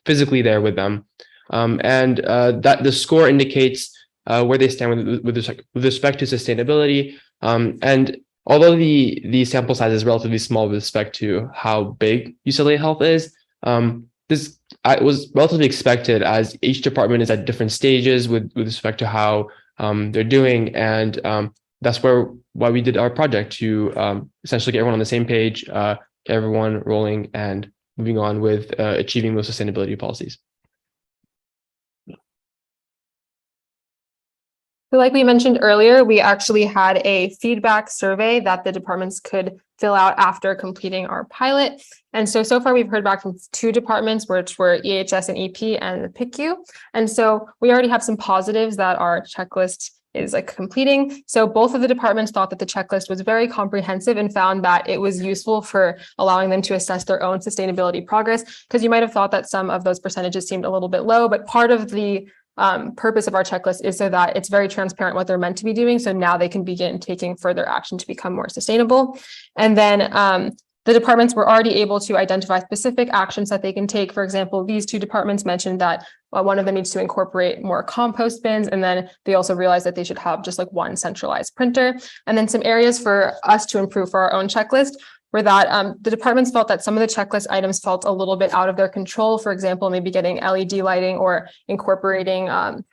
physically there with them. That the score indicates where they stand with respect to sustainability. And although the sample size is relatively small with respect to how big UCLA Health is, this was relatively expected as each department is at different stages with respect to how they're doing. And that's why we did our project, to essentially get everyone on the same page, get everyone rolling and moving on with achieving those sustainability policies. So like we mentioned earlier, we actually had a feedback survey that the departments could fill out after completing our pilot. And so far we've heard back from 2 departments, which were EHS and EP and the PICU. And so we already have some positives that our checklist is like completing. So both of the departments thought that the checklist was very comprehensive and found that it was useful for allowing them to assess their own sustainability progress, because you might have thought that some of those percentages seemed a little bit low, but part of the purpose of our checklist is so that it's very transparent what they're meant to be doing. So now they can begin taking further action to become more sustainable. And then the departments were already able to identify specific actions that they can take. For example, these 2 departments mentioned that one of them needs to incorporate more compost bins. And then they also realized that they should have just like one centralized printer. And then some areas for us to improve for our own checklist were that the departments felt that some of the checklist items felt a little bit out of their control. For example, maybe getting LED lighting or incorporating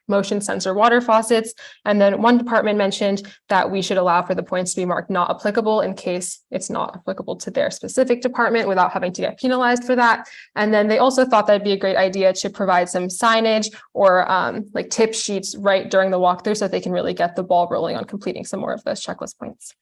motion sensor water faucets. And then one department mentioned that we should allow for the points to be marked not applicable in case it's not applicable to their specific department without having to get penalized for that. And then they also thought that'd be a great idea to provide some signage or like tip sheets right during the walkthrough so that they can really get the ball rolling on completing some more of those checklist points.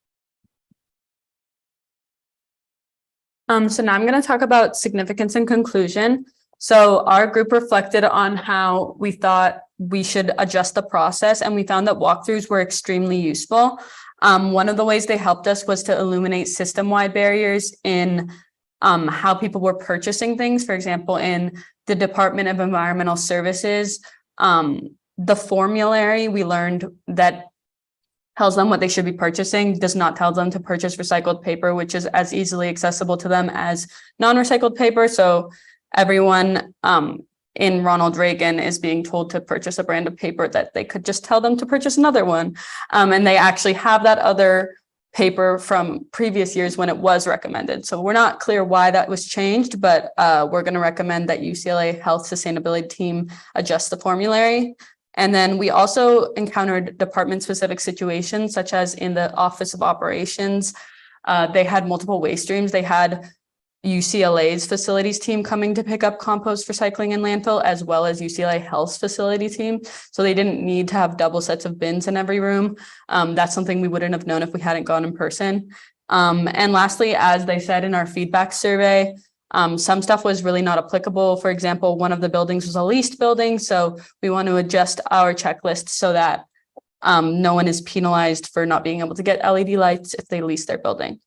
So now I'm going to talk about significance and conclusion. So our group reflected on how we thought we should adjust the process, and we found that walkthroughs were extremely useful. One of the ways they helped us was to illuminate system-wide barriers in how people were purchasing things. For example, in the Department of Environmental Services, the formulary we learned that tells them what they should be purchasing does not tell them to purchase recycled paper, which is as easily accessible to them as non-recycled paper. So everyone in Ronald Reagan is being told to purchase a brand of paper that they could just tell them to purchase another one. And they actually have that other paper from previous years when it was recommended. So we're not clear why that was changed, but we're going to recommend that UCLA Health Sustainability Team adjust the formulary. And then we also encountered department-specific situations, such as in the Office of Operations. They had multiple waste streams. They had UCLA's facilities team coming to pick up compost, recycling, and landfill, as well as UCLA Health's facility team. So they didn't need to have double sets of bins in every room. That's something we wouldn't have known if we hadn't gone in person. And lastly, as they said in our feedback survey, some stuff was really not applicable. For example, one of the buildings was a leased building. So we want to adjust our checklist so that no one is penalized for not being able to get LED lights if they lease their building.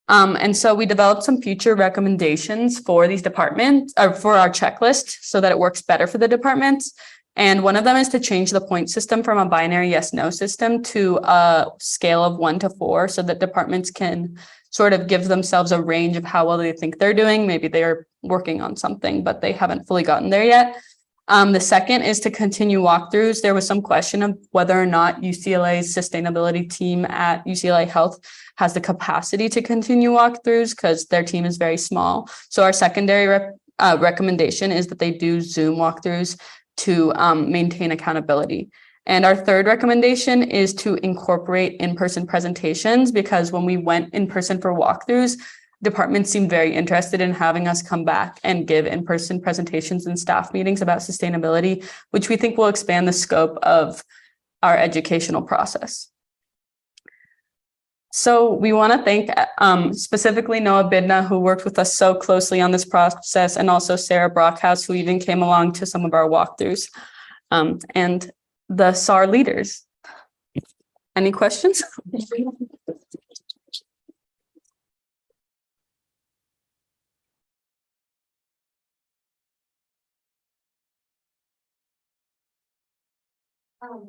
And so we developed some future recommendations for these departments or for our checklist so that it works better for the departments. And one of them is to change the point system from a binary yes/no system to a scale of 1 to 4 so that departments can sort of give themselves a range of how well they think they're doing. Maybe they are working on something, but they haven't fully gotten there yet. The second is to continue walkthroughs. There was some question of whether or not UCLA's sustainability team at UCLA Health has the capacity to continue walkthroughs because their team is very small. So our secondary recommendation is that they do Zoom walkthroughs to maintain accountability. And our third recommendation is to incorporate in-person presentations, because when we went in person for walkthroughs, departments seemed very interested in having us come back and give in-person presentations and staff meetings about sustainability, which we think will expand the scope of our educational process. So we want to thank specifically Noah Bidna, who worked with us so closely on this process, and also Sarah Brockhouse, who even came along to some of our walkthroughs, and the SAR leaders. Any questions?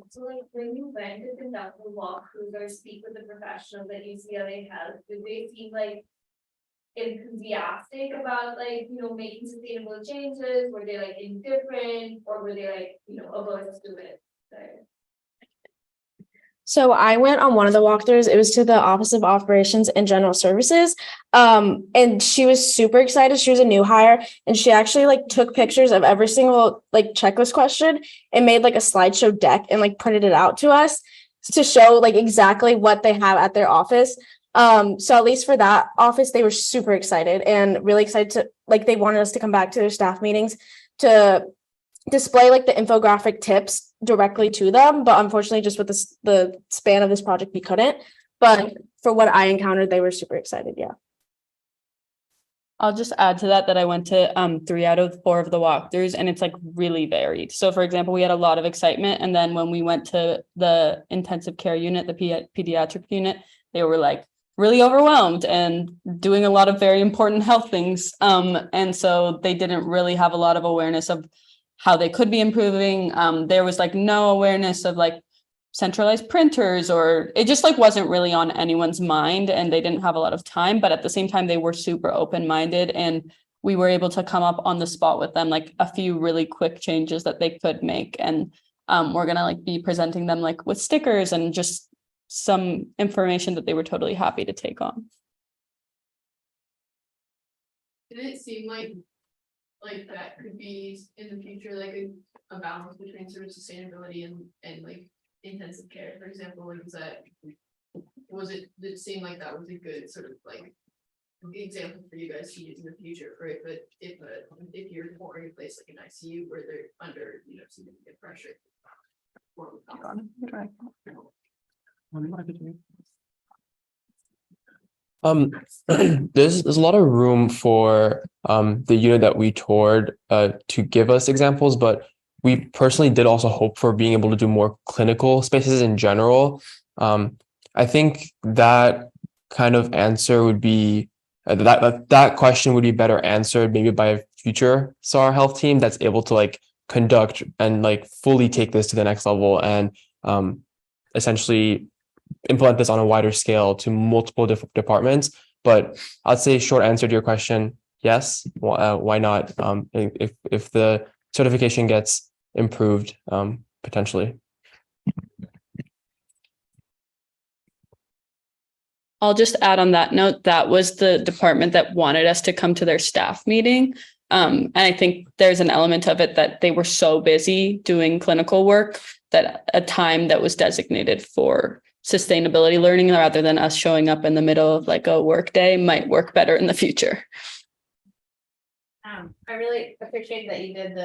So like when you went to conduct the walkthroughs or speak with the professionals that UCLA has, did they seem like enthusiastic about like, making sustainable changes? Were they like indifferent, or were they like, opposed to it? So I went on one of the walkthroughs. It was to the Office of Operations and General Services. And she was super excited. She was a new hire, and she actually like took pictures of every single like checklist question and made like a slideshow deck and like printed it out to us to show like exactly what they have at their office. So at least for that office, they were super excited and really excited to like, they wanted us to come back to their staff meetings to display like the infographic tips directly to them, but unfortunately just with the span of this project we couldn't. But for what I encountered, they were super excited. Yeah. I'll just add to that I went to 3 out of 4 of the walkthroughs, and it's like really varied. So for example, we had a lot of excitement, and then when we went to the intensive care unit, the pediatric unit, they were like really overwhelmed and doing a lot of very important health things. And so they didn't really have a lot of awareness of how they could be improving. There was like no awareness of like centralized printers, or it just like wasn't really on anyone's mind, and they didn't have a lot of time, but at the same time they were super open-minded, and we were able to come up on the spot with them like a few really quick changes that they could make. And we're gonna like be presenting them like with stickers and just some information that they were totally happy to take on. did it seem like that could be in the future, like a balance between sort of sustainability and like intensive care, for example, like did it seem like that was a good sort of like example for you guys to use in the future for it, but if you're pouring in place like an ICU where they're under, you know, significant pressure. There's a lot of room for the unit that we toured to give us examples, but we personally did also hope for being able to do more clinical spaces in general. I think that kind of answer would be that question would be better answered maybe by a future SAR health team that's able to like conduct and like fully take this to the next level and essentially implement this on a wider scale to multiple different departments. But I'd say short answer to your question, yes. Why not? If the certification gets improved, potentially. I'll just add on that note, that was the department that wanted us to come to their staff meeting. And I think there's an element of it that they were so busy doing clinical work that a time that was designated for sustainability learning rather than us showing up in the middle of like a work day might work better in the future. I really appreciate that you did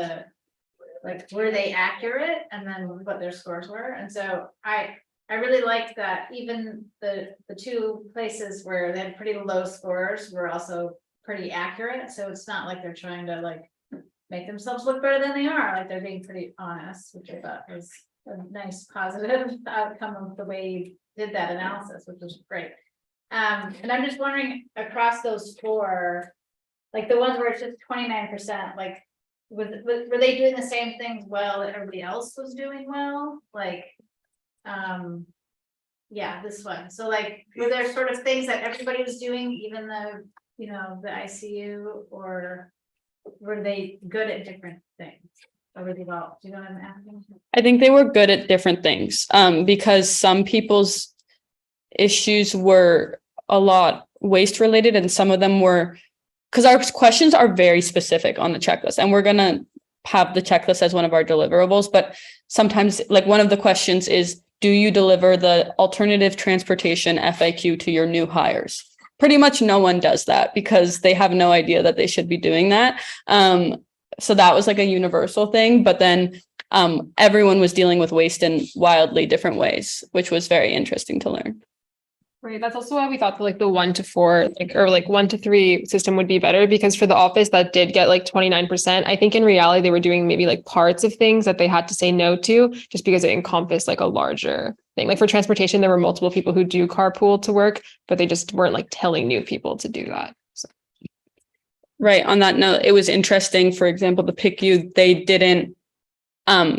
were they accurate and then what their scores were. And so I really liked that even the two places where they had pretty low scores were also pretty accurate. So it's not like they're trying to like make themselves look better than they are. Like they're being pretty honest, which I thought was a nice positive outcome of the way you did that analysis, which was great. And I'm just wondering across those four, like the ones where it's just 29%, like were they doing the same things well that everybody else was doing well? Like, yeah, this one. So like, were there sort of things that everybody was doing, even though, you know, the ICU, or were they good at different things? Or were they all, do you know what I'm asking? I think they were good at different things, because some people's issues were a lot waste related and some of them were, because our questions are very specific on the checklist and we're going to have the checklist as one of our deliverables. But sometimes like one of the questions is, do you deliver the alternative transportation FAQ to your new hires? Pretty much no one does that because they have no idea that they should be doing that. So that was like a universal thing, but then everyone was dealing with waste in wildly different ways, which was very interesting to learn. Right. That's also why we thought that like the 1 to 4, or 1 to 3 system would be better, because for the office that did get like 29%, I think in reality they were doing maybe like parts of things that they had to say no to just because it encompassed like a larger thing. Like for transportation, there were multiple people who do carpool to work, but they just weren't like telling new people to do that. So. Right. On that note, it was interesting. For example, the PICU, they didn't,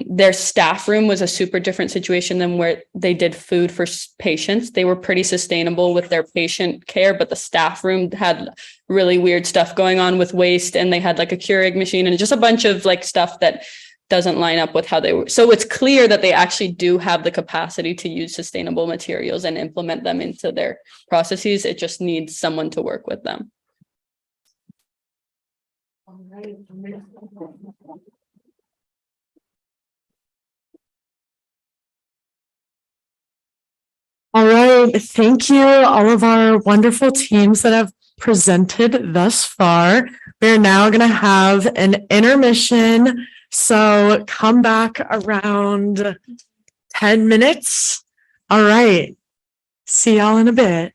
their staff room was a super different situation than where they did food for patients. They were pretty sustainable with their patient care, but the staff room had really weird stuff going on with waste, and they had like a Keurig machine and just a bunch of like stuff that doesn't line up with how they were. So it's clear that they actually do have the capacity to use sustainable materials and implement them into their processes. It just needs someone to work with them. All right. Thank you, all of our wonderful teams that have presented thus far. We're now going to have an intermission. So come back around 10 minutes. All right. See y'all in a bit.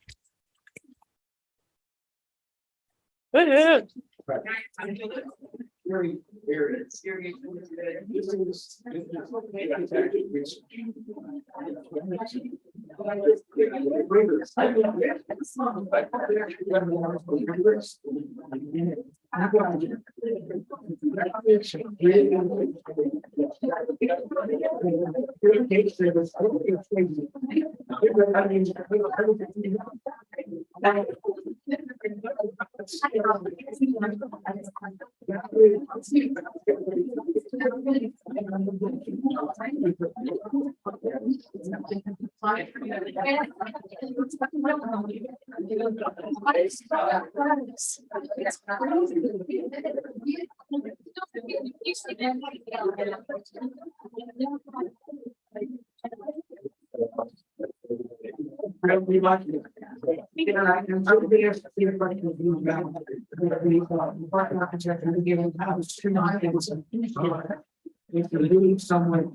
If you leave someone.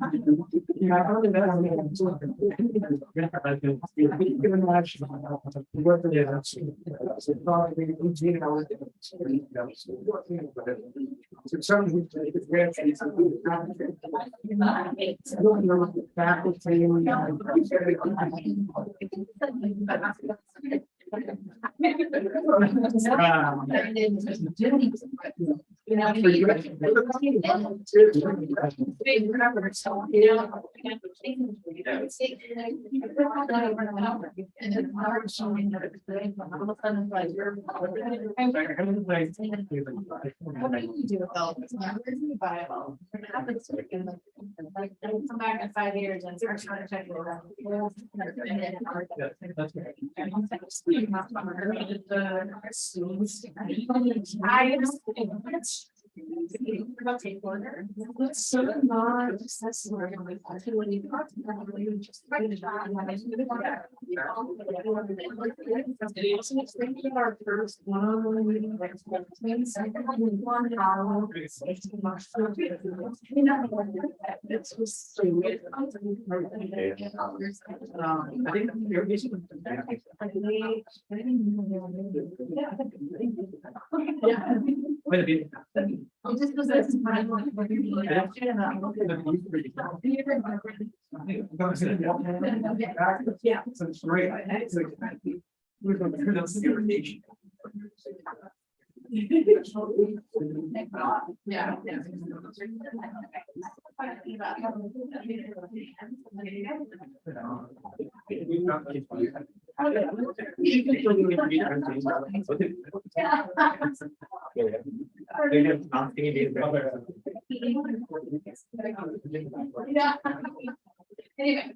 Come back in 5 years and start trying to check it Yeah, so it's great. We're going to turn on the irrigation. Yeah. Anyway. Yeah.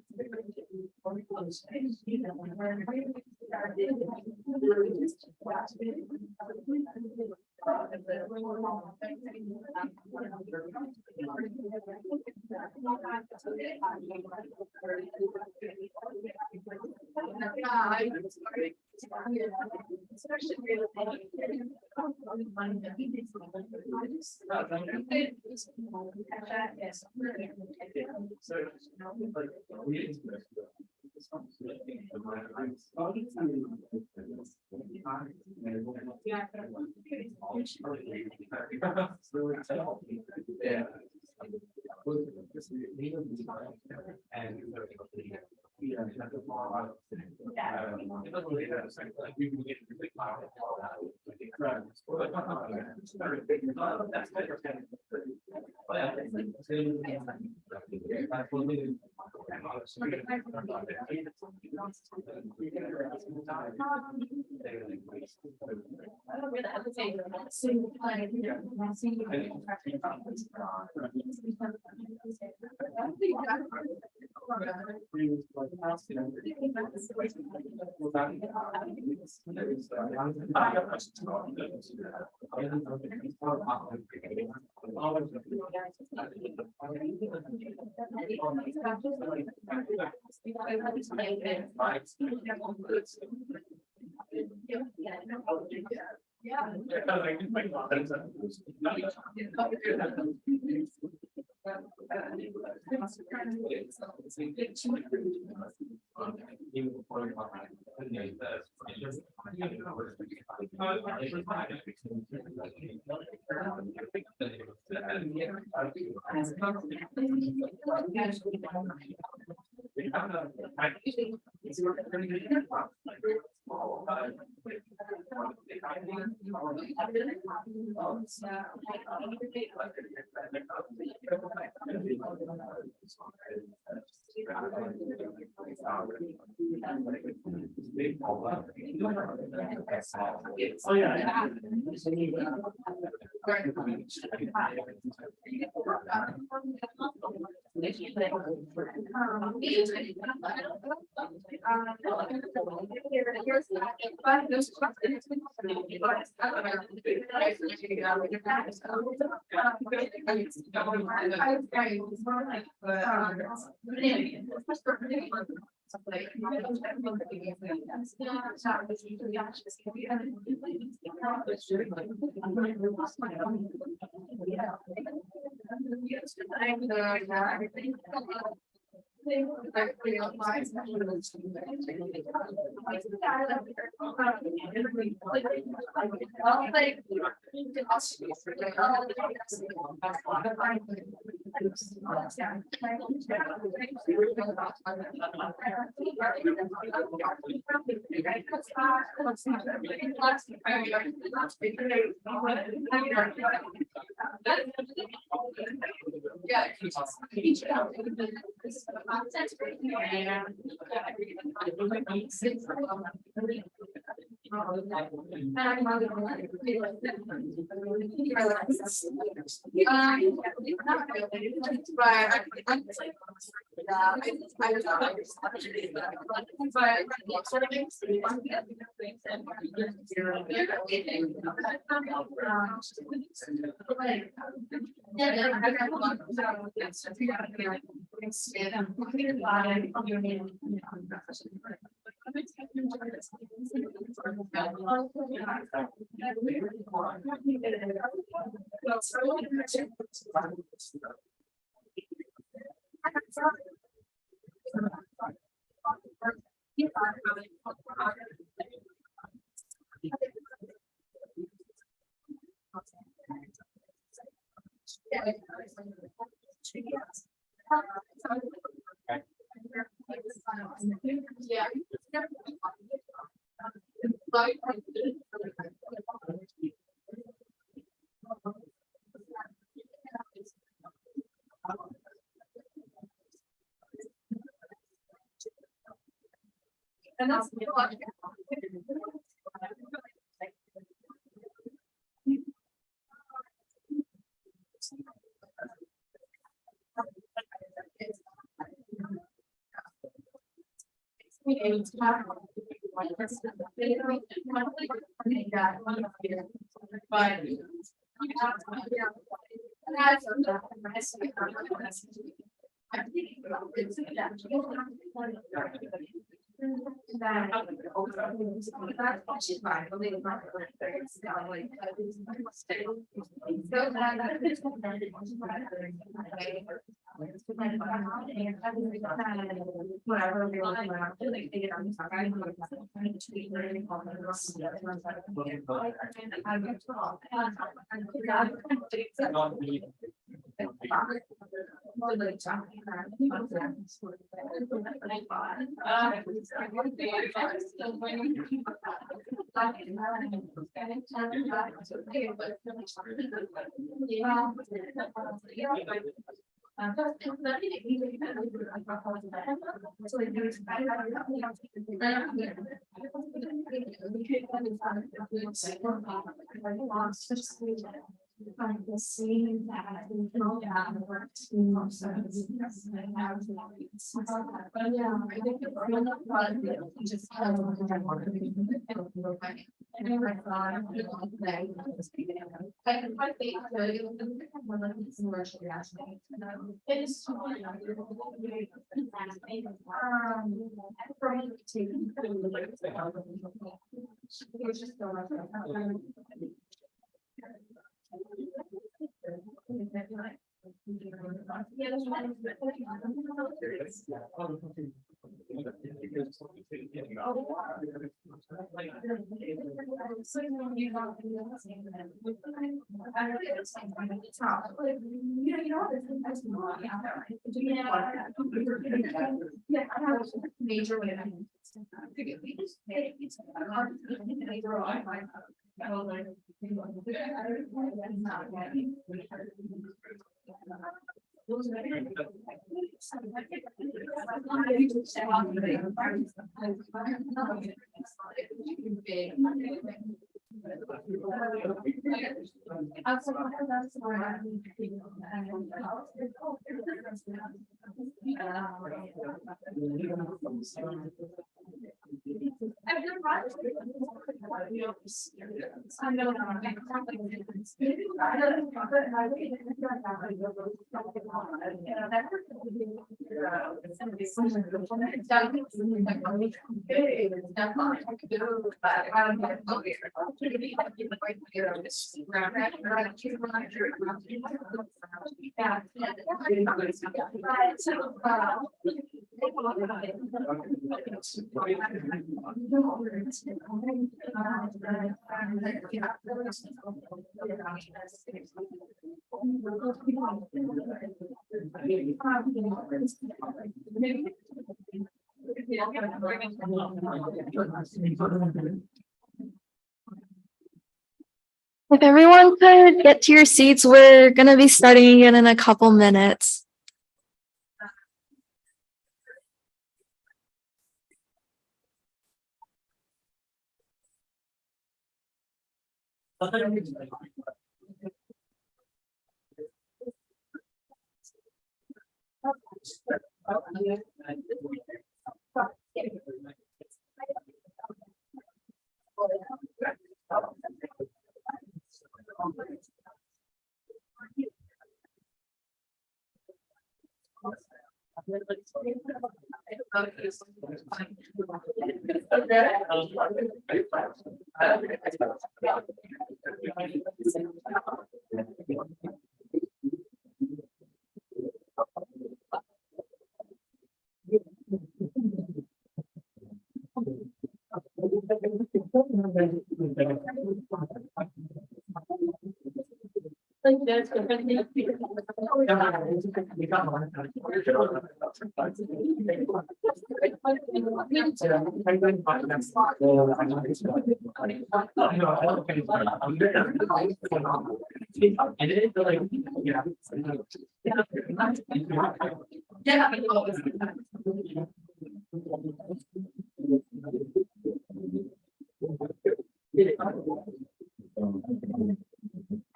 Oh, yeah. And that's If everyone could get to your seats, we're gonna be starting again in a couple minutes.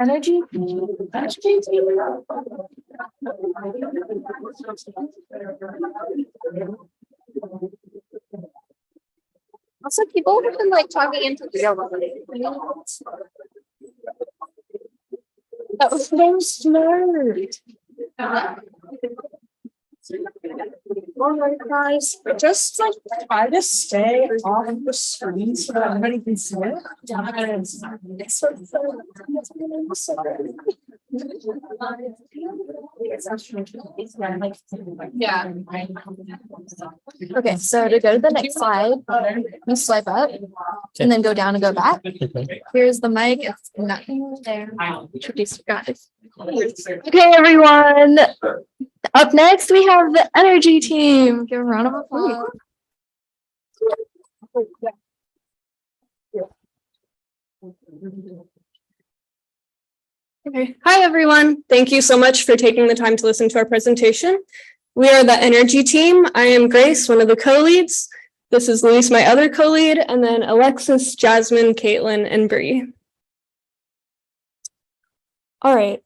Energy. Also, people have been like talking into the That was so smart. All right, guys, just like try to stay off the screen so that everybody can see it. Yeah. Okay, so to go to the next slide, you swipe up and then go down and go back. Here's the mic. It's nothing there. Introduce you guys. Okay, everyone. Up next, we have the energy team. Give a round of applause. Okay. Hi, everyone. Thank you so much for taking the time to listen to our presentation. We are the energy team. I am Grace, one of the co-leads. This is Luis, my other co-lead, and then Alexis, Jasmine, Caitlin, and Bree. All right.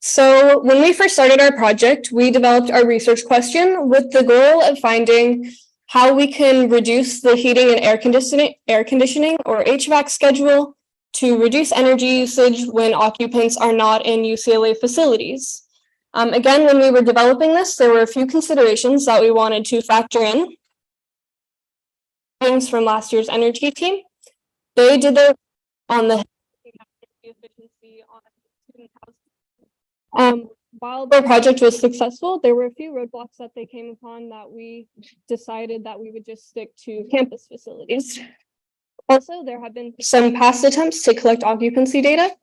So when we first started our project, we developed our research question with the goal of finding how we can reduce the heating and air conditioning or HVAC schedule to reduce energy usage when occupants are not in UCLA facilities. Again, when we were developing this, there were a few considerations that we wanted to factor in. Things from last year's energy team. They did their on the efficiency on student housing. While the project was successful, there were a few roadblocks that they came upon that we decided that we would just stick to campus facilities. Also, there have been some past attempts to collect occupancy data.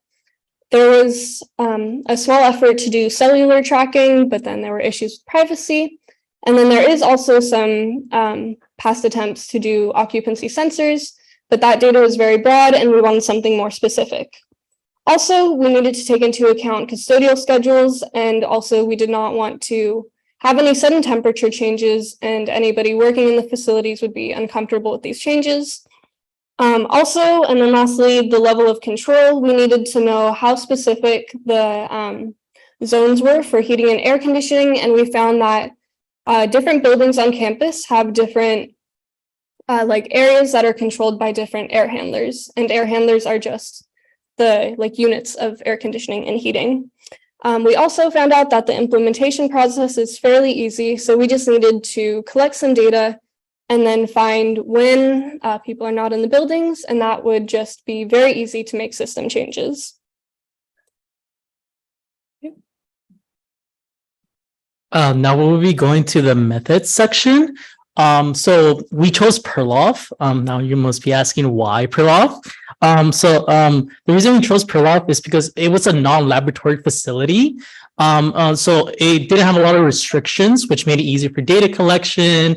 There was a small effort to do cellular tracking, but then there were issues with privacy. And then there is also some past attempts to do occupancy sensors, but that data was very broad and we wanted something more specific. Also, we needed to take into account custodial schedules, and also we did not want to have any sudden temperature changes, and anybody working in the facilities would be uncomfortable with these changes. Also, and then lastly, the level of control. We needed to know how specific the zones were for heating and air conditioning, and we found that different buildings on campus have different like areas that are controlled by different air handlers, and air handlers are just the like units of air conditioning and heating. We also found out that the implementation process is fairly easy, so we just needed to collect some data and then find when people are not in the buildings, and that would just be very easy to make system changes. Now we'll be going to the methods section. So we chose Perloff. Now you must be asking why Perloff. The reason we chose Perloff is because it was a non-laboratory facility. So it didn't have a lot of restrictions, which made it easy for data collection,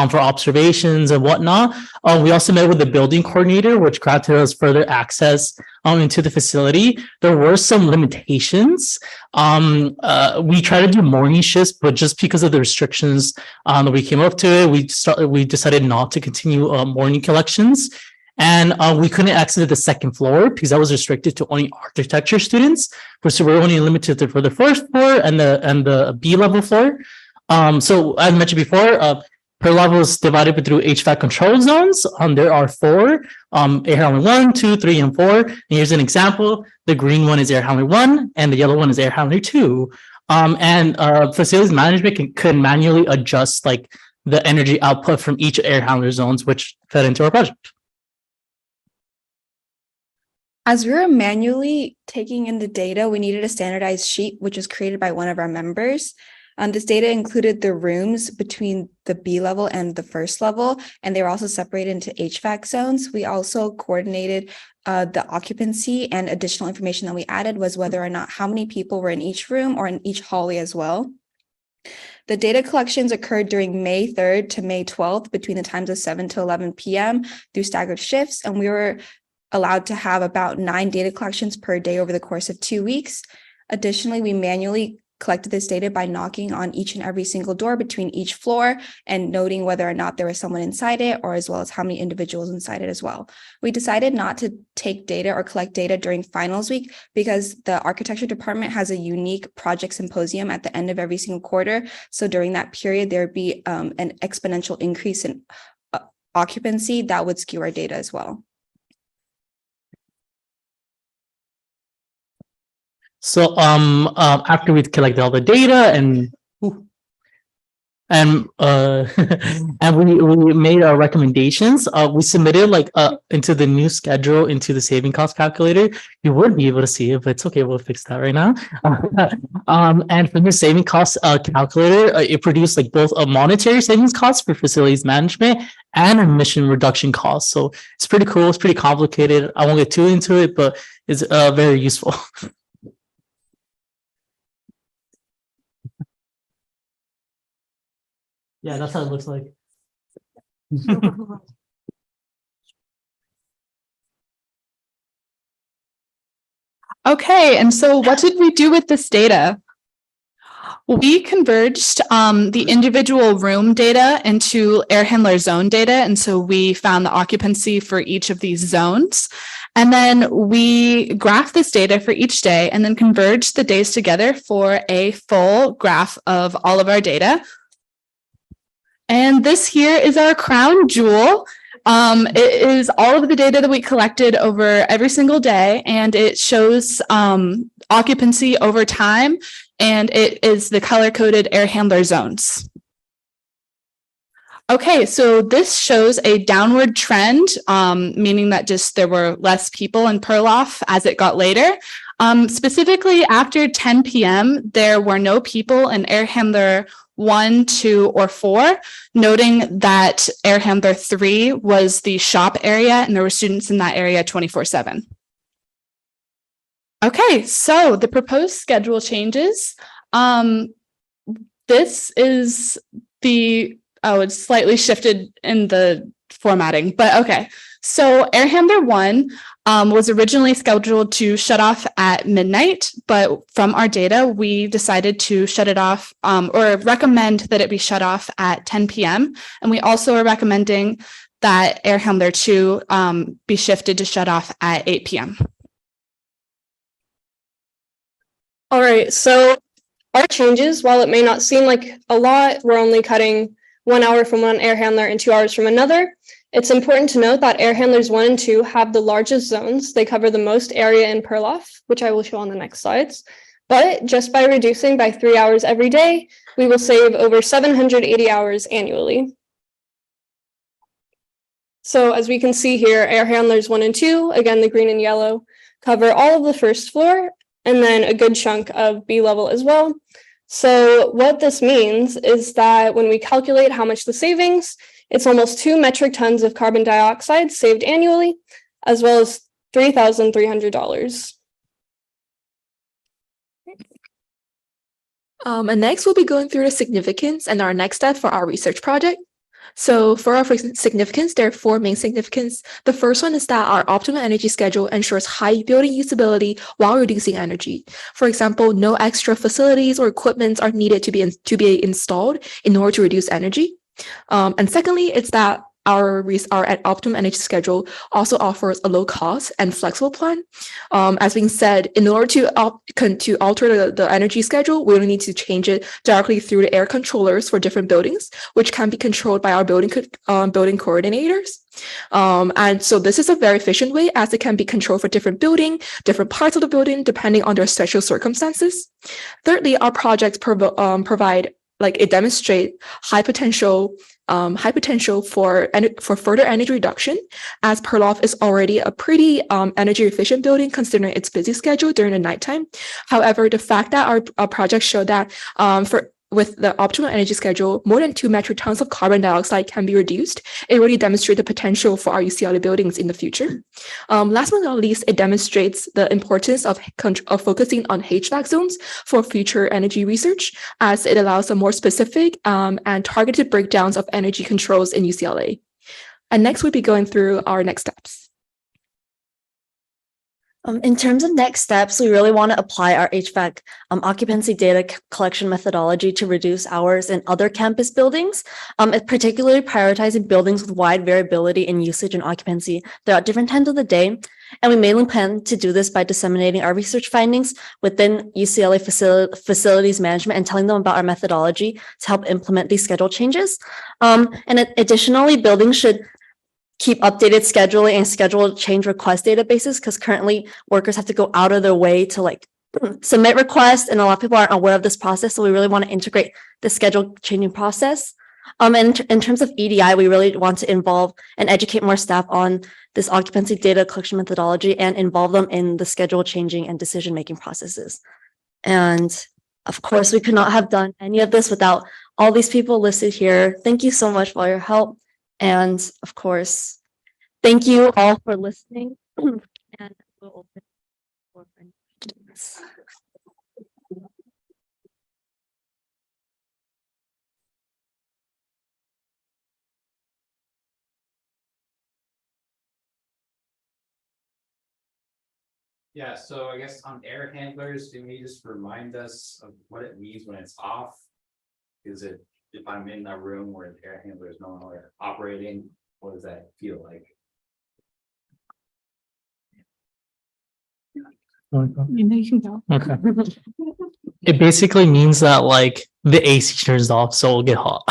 for observations and whatnot. We also met with the building coordinator, which granted us further access into the facility. There were some limitations. We tried to do morning shifts, but just because of the restrictions that we came up to it, we decided not to continue morning collections. And we couldn't access the second floor because that was restricted to only architecture students. So we're only limited for the first floor and the B level floor. So as I mentioned before, per level is divided through HVAC control zones. There are 4, air handler 1, 2, 3, and 4. And here's an example. The green one is air handler 1, and the yellow one is air handler 2. Facilities management can manually adjust like the energy output from each air handler zones, which fed into our project. As we were manually taking in the data, we needed a standardized sheet, which was created by one of our members. This data included the rooms between the B level and the first level, and they were also separated into HVAC zones. We also coordinated the occupancy, and additional information that we added was whether or not how many people were in each room or in each hallway as well. The data collections occurred during May 3rd to May 12th between the times of 7 to 11 p.m. through staggered shifts, and we were allowed to have about 9 data collections per day over the course of 2 weeks. Additionally, we manually collected this data by knocking on each and every single door between each floor and noting whether or not there was someone inside it, or as well as how many individuals inside it as well. We decided not to take data or collect data during finals week because the architecture department has a unique project symposium at the end of every single quarter. So during that period, there would be an exponential increase in occupancy that would skew our data as well. So after we collected all the data and we made our recommendations, we submitted into the new schedule into the saving cost calculator. You would be able to see it, but it's okay, we'll fix that right now. And from the saving cost calculator, it produced both a monetary savings cost for facilities management and emission reduction costs. So it's pretty cool, it's pretty complicated. I won't get too into it, but it's very useful. Yeah, that's how it looks like. Okay, and so what did we do with this data? We converged the individual room data into air handler zone data. And so we found the occupancy for each of these zones. And then we graphed this data for each day and then converged the days together for a full graph of all of our data. And this here is our crown jewel. It is all of the data that we collected over every single day, and it shows occupancy over time, and it is the color-coded air handler zones. Okay, so this shows a downward trend, meaning that just there were less people in Perloff as it got later. Specifically after 10 p.m., there were no people in air handler 1, 2, or 4, noting that air handler 3 was the shop area and there were students in that area 24/7. Okay, so the proposed schedule changes. This is the, it's slightly shifted in the formatting, but okay. So air handler 1 was originally scheduled to shut off at midnight, but from our data, we decided to shut it off or recommend that it be shut off at 10 p.m. And we also are recommending that air handler 2 be shifted to shut off at 8 p.m. All right, so our changes, while it may not seem like a lot, we're only cutting 1 hour from one air handler and 2 hours from another. It's important to note that air handlers 1 and 2 have the largest zones. They cover the most area in Perloff, which I will show on the next slides. But just by reducing by 3 hours every day, we will save over 780 hours annually. So as we can see here, air handlers 1 and 2, again, the green and yellow, cover all of the first floor and then a good chunk of B level as well. So what this means is that when we calculate how much the savings, it's almost 2 metric tons of carbon dioxide saved annually, as well as $3,300. And next, we'll be going through the significance and our next step for our research project. So for our significance, there are 4 main significance. The first one is that our optimal energy schedule ensures high building usability while reducing energy. For example, no extra facilities or equipment are needed to be installed in order to reduce energy. And secondly, it's that our optimum energy schedule also offers a low cost and flexible plan. As being said, in order to alter the energy schedule, we will need to change it directly through the air controllers for different buildings, which can be controlled by our building coordinators. And so this is a very efficient way, as it can be controlled for different parts of the building, depending on their special circumstances. Thirdly, our projects provide, it demonstrate high potential for further energy reduction, as Perloff is already a pretty energy efficient building considering its busy schedule during the nighttime. However, the fact that our projects show that with the optimal energy schedule, more than 2 metric tons of carbon dioxide can be reduced. It really demonstrates the potential for our UCLA buildings in the future. Last but not least, it demonstrates the importance of focusing on HVAC zones for future energy research, as it allows a more specific and targeted breakdowns of energy controls in UCLA. And next, we'll be going through our next steps. In terms of next steps, we really want to apply our HVAC occupancy data collection methodology to reduce hours in other campus buildings, particularly prioritizing buildings with wide variability in usage and occupancy throughout different times of the day. And we mainly plan to do this by disseminating our research findings within UCLA facilities management and telling them about our methodology to help implement these schedule changes. And additionally, buildings should keep updated scheduling and schedule change request databases, because currently workers have to go out of their way to submit requests, and a lot of people aren't aware of this process. So we really want to integrate the schedule changing process. And in terms of EDI, we really want to involve and educate more staff on this occupancy data collection methodology and involve them in the schedule changing and decision making processes. And of course, we could not have done any of this without all these people listed here. Thank you so much for your help. And of course, thank you all for listening. And we'll open for questions. Yeah, so I guess on air handlers, can you just remind us of what it means when it's off? Is it, if I'm in a room where the air handler is no longer operating, what does that feel like? You can go. Okay. It basically means that the AC turns off, so it'll get hot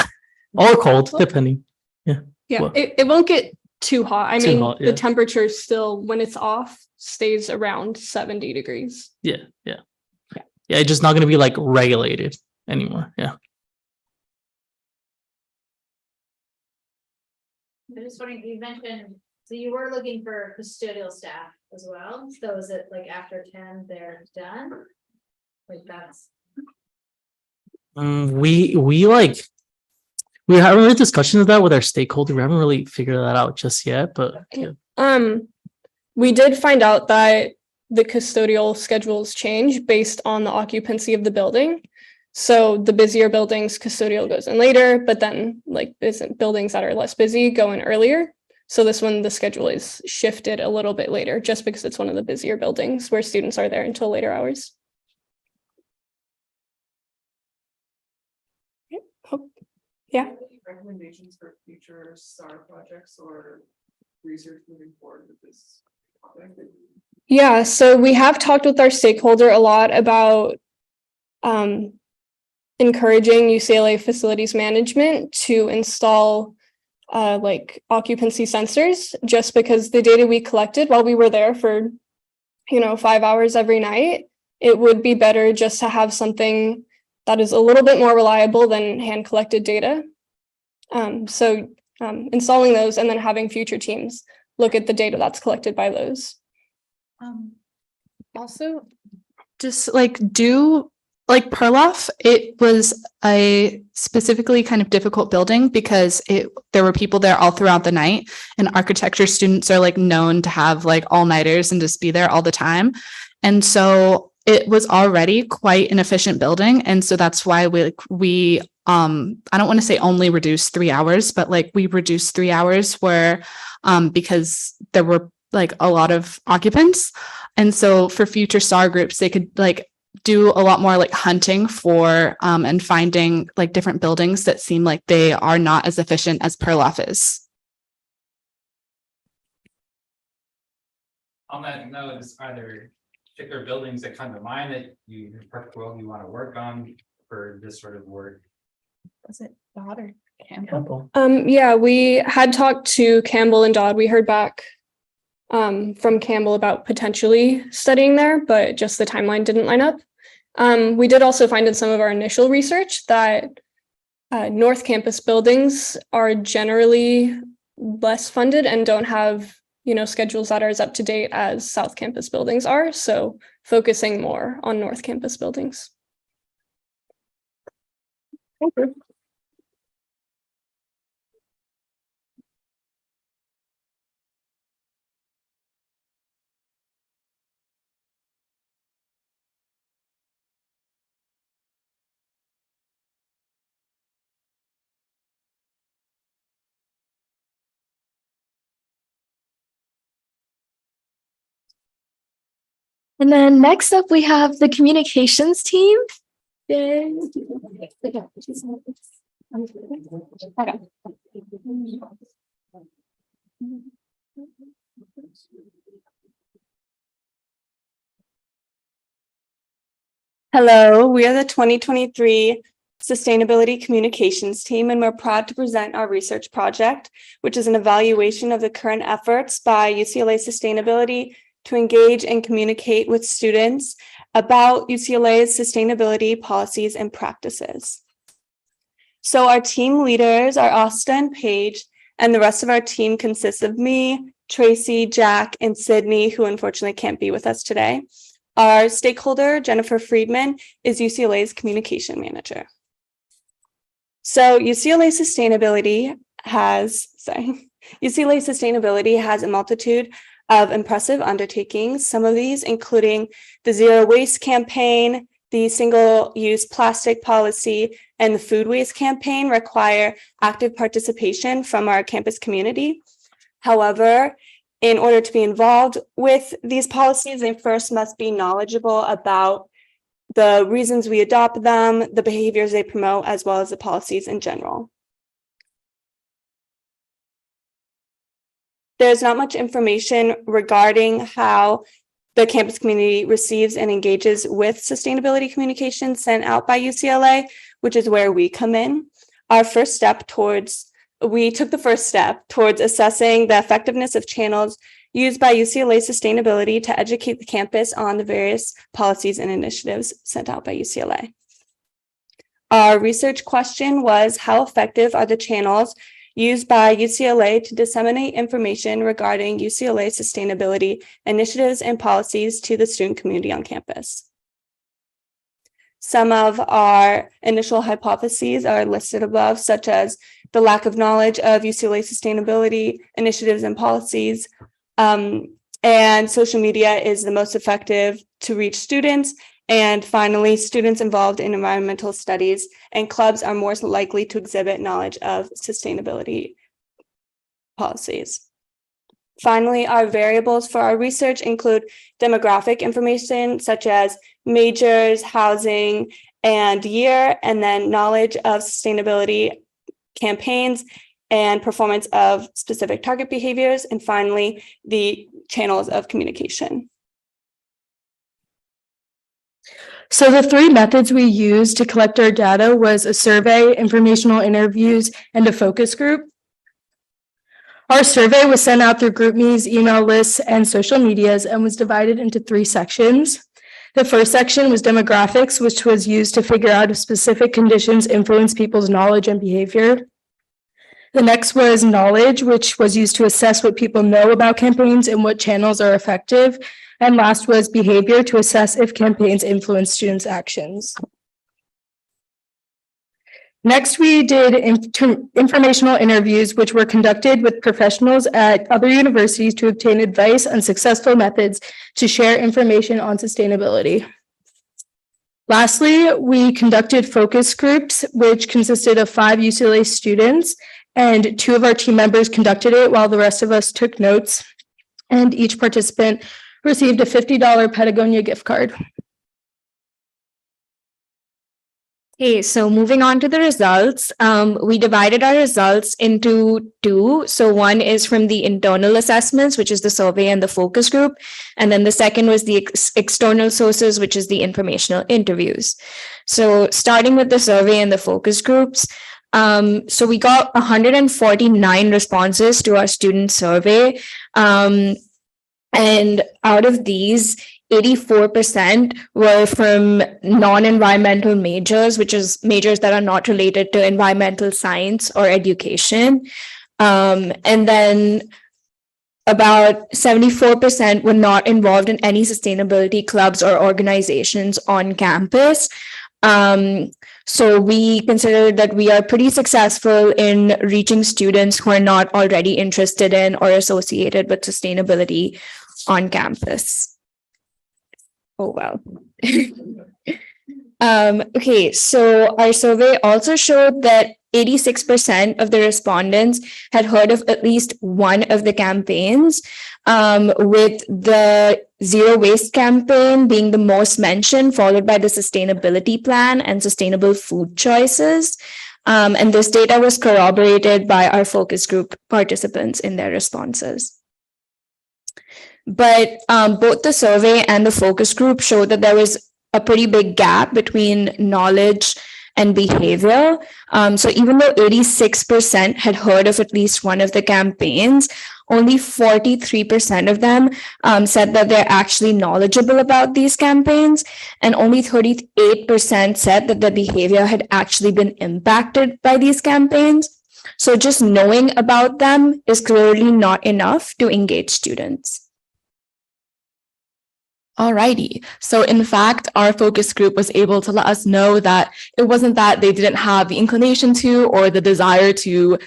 or cold, depending. Yeah. Yeah, Well, it won't get too hot. I Too mean, hot, yeah. the temperature still, when it's off, stays around 70 degrees. yeah. It's just not going to be regulated anymore. Yeah. I'm just wondering, you mentioned, so you were looking for custodial staff as well, so is it after 10 they're done? That's. We haven't really discussions of that with our stakeholder. We haven't really figured that out just yet, but yeah. We did find out that the custodial schedules change based on the occupancy of the building. So the busier buildings, custodial goes in later, but then buildings that are less busy go in earlier. So this one, the schedule is shifted a little bit later, just because it's one of the busier buildings where students are there until later hours. Yeah. Recommendations for future STAR projects or research moving forward with this topic? Yeah, so we have talked with our stakeholder a lot about encouraging UCLA facilities management to install like occupancy sensors, just because the data we collected while we were there for 5 hours every night, it would be better just to have something that is a little bit more reliable than hand collected data. So installing those and then having future teams look at the data that's collected by those. Also, just like Perloff, it was a specifically kind of difficult building because there were people there all throughout the night, and architecture students are like known to have like all-nighters and just be there all the time. And so it was already quite an efficient building. And so that's why we I don't want to say only reduced 3 hours, but like we reduced 3 hours where because there were like a lot of occupants. And so for future STAR groups, they could like do a lot more like hunting for and finding like different buildings that seem like they are not as efficient as Perloff is. On that note, are there particular buildings that come to mind that you, in a perfect world, you want to work on for this sort of work? Was it Dodd or Campbell? Yeah, we had talked to Campbell and Dodd. We heard back from Campbell about potentially studying there, but just the timeline didn't line up. We did also find in some of our initial research that North Campus buildings are generally less funded and don't have, schedules that are as up to date as South Campus buildings are. So focusing more on North Campus buildings. Okay. And then next up, we have the communications team. Yay. Hello, we are the 2023 Sustainability Communications Team, and we're proud to present our research project, which is an evaluation of the current efforts by UCLA Sustainability to engage and communicate with students about UCLA's sustainability policies and practices. So our team leaders are Asta and Paige, and the rest of our team consists of me, Tracy, Jack, and Sydney, who unfortunately can't be with us today. Our stakeholder, Jennifer Friedman, is UCLA's communication manager. So UCLA Sustainability has a multitude of impressive undertakings, some of these including the Zero Waste Campaign, the Single-Use Plastic Policy, and the Food Waste Campaign require active participation from our campus community. However, in order to be involved with these policies, they first must be knowledgeable about the reasons we adopt them, the behaviors they promote, as well as the policies in general. There's not much information regarding how the campus community receives and engages with sustainability communications sent out by UCLA, which is where we come in. We took the first step towards assessing the effectiveness of channels used by UCLA Sustainability to educate the campus on the various policies and initiatives sent out by UCLA. Our research question was, how effective are the channels used by UCLA to disseminate information regarding UCLA sustainability initiatives and policies to the student community on campus? Some of our initial hypotheses are listed above, such as the lack of knowledge of UCLA sustainability initiatives and policies, and social media is the most effective to reach students. And finally, students involved in environmental studies and clubs are more likely to exhibit knowledge of sustainability policies. Finally, our variables for our research include demographic information such as majors, housing, and year, and then knowledge of sustainability campaigns and performance of specific target behaviors, and finally, the channels of communication. So the three methods we used to collect our data was a survey, informational interviews, and a focus group. Our survey was sent out through GroupMe's email lists and social medias and was divided into 3 sections. The first section was demographics, which was used to figure out if specific conditions influence people's knowledge and behavior. The next was knowledge, which was used to assess what people know about campaigns and what channels are effective. And last was behavior, to assess if campaigns influence students' actions. Next, we did informational interviews, which were conducted with professionals at other universities to obtain advice on successful methods to share information on sustainability. Lastly, we conducted focus groups, which consisted of 5 UCLA students, and 2 of our team members conducted it while the rest of us took notes, and each participant received a $50 Patagonia gift card. Okay, so moving on to the results, we divided our results into 2. So one is from the internal assessments, which is the survey and the focus group. And then the second was the external sources, which is the informational interviews. So starting with the survey and the focus groups, so we got 149 responses to our student survey. And out of these, 84% were from non-environmental majors, which is majors that are not related to environmental science or education. And then about 74% were not involved in any sustainability clubs or organizations on campus. So we consider that we are pretty successful in reaching students who are not already interested in or associated with sustainability on campus. Oh, wow. Okay, so our survey also showed that 86% of the respondents had heard of at least one of the campaigns, with the Zero Waste campaign being the most mentioned, followed by the Sustainability Plan and Sustainable Food Choices. And this data was corroborated by our focus group participants in their responses. But both the survey and the focus group showed that there was a pretty big gap between knowledge and behavior. So even though 86% had heard of at least one of the campaigns, only 43% of them said that they're actually knowledgeable about these campaigns, and only 38% said that their behavior had actually been impacted by these campaigns. So just knowing about them is clearly not enough to engage students. Alrighty. So in fact, our focus group was able to let us know that it wasn't that they didn't have the inclination to or the desire to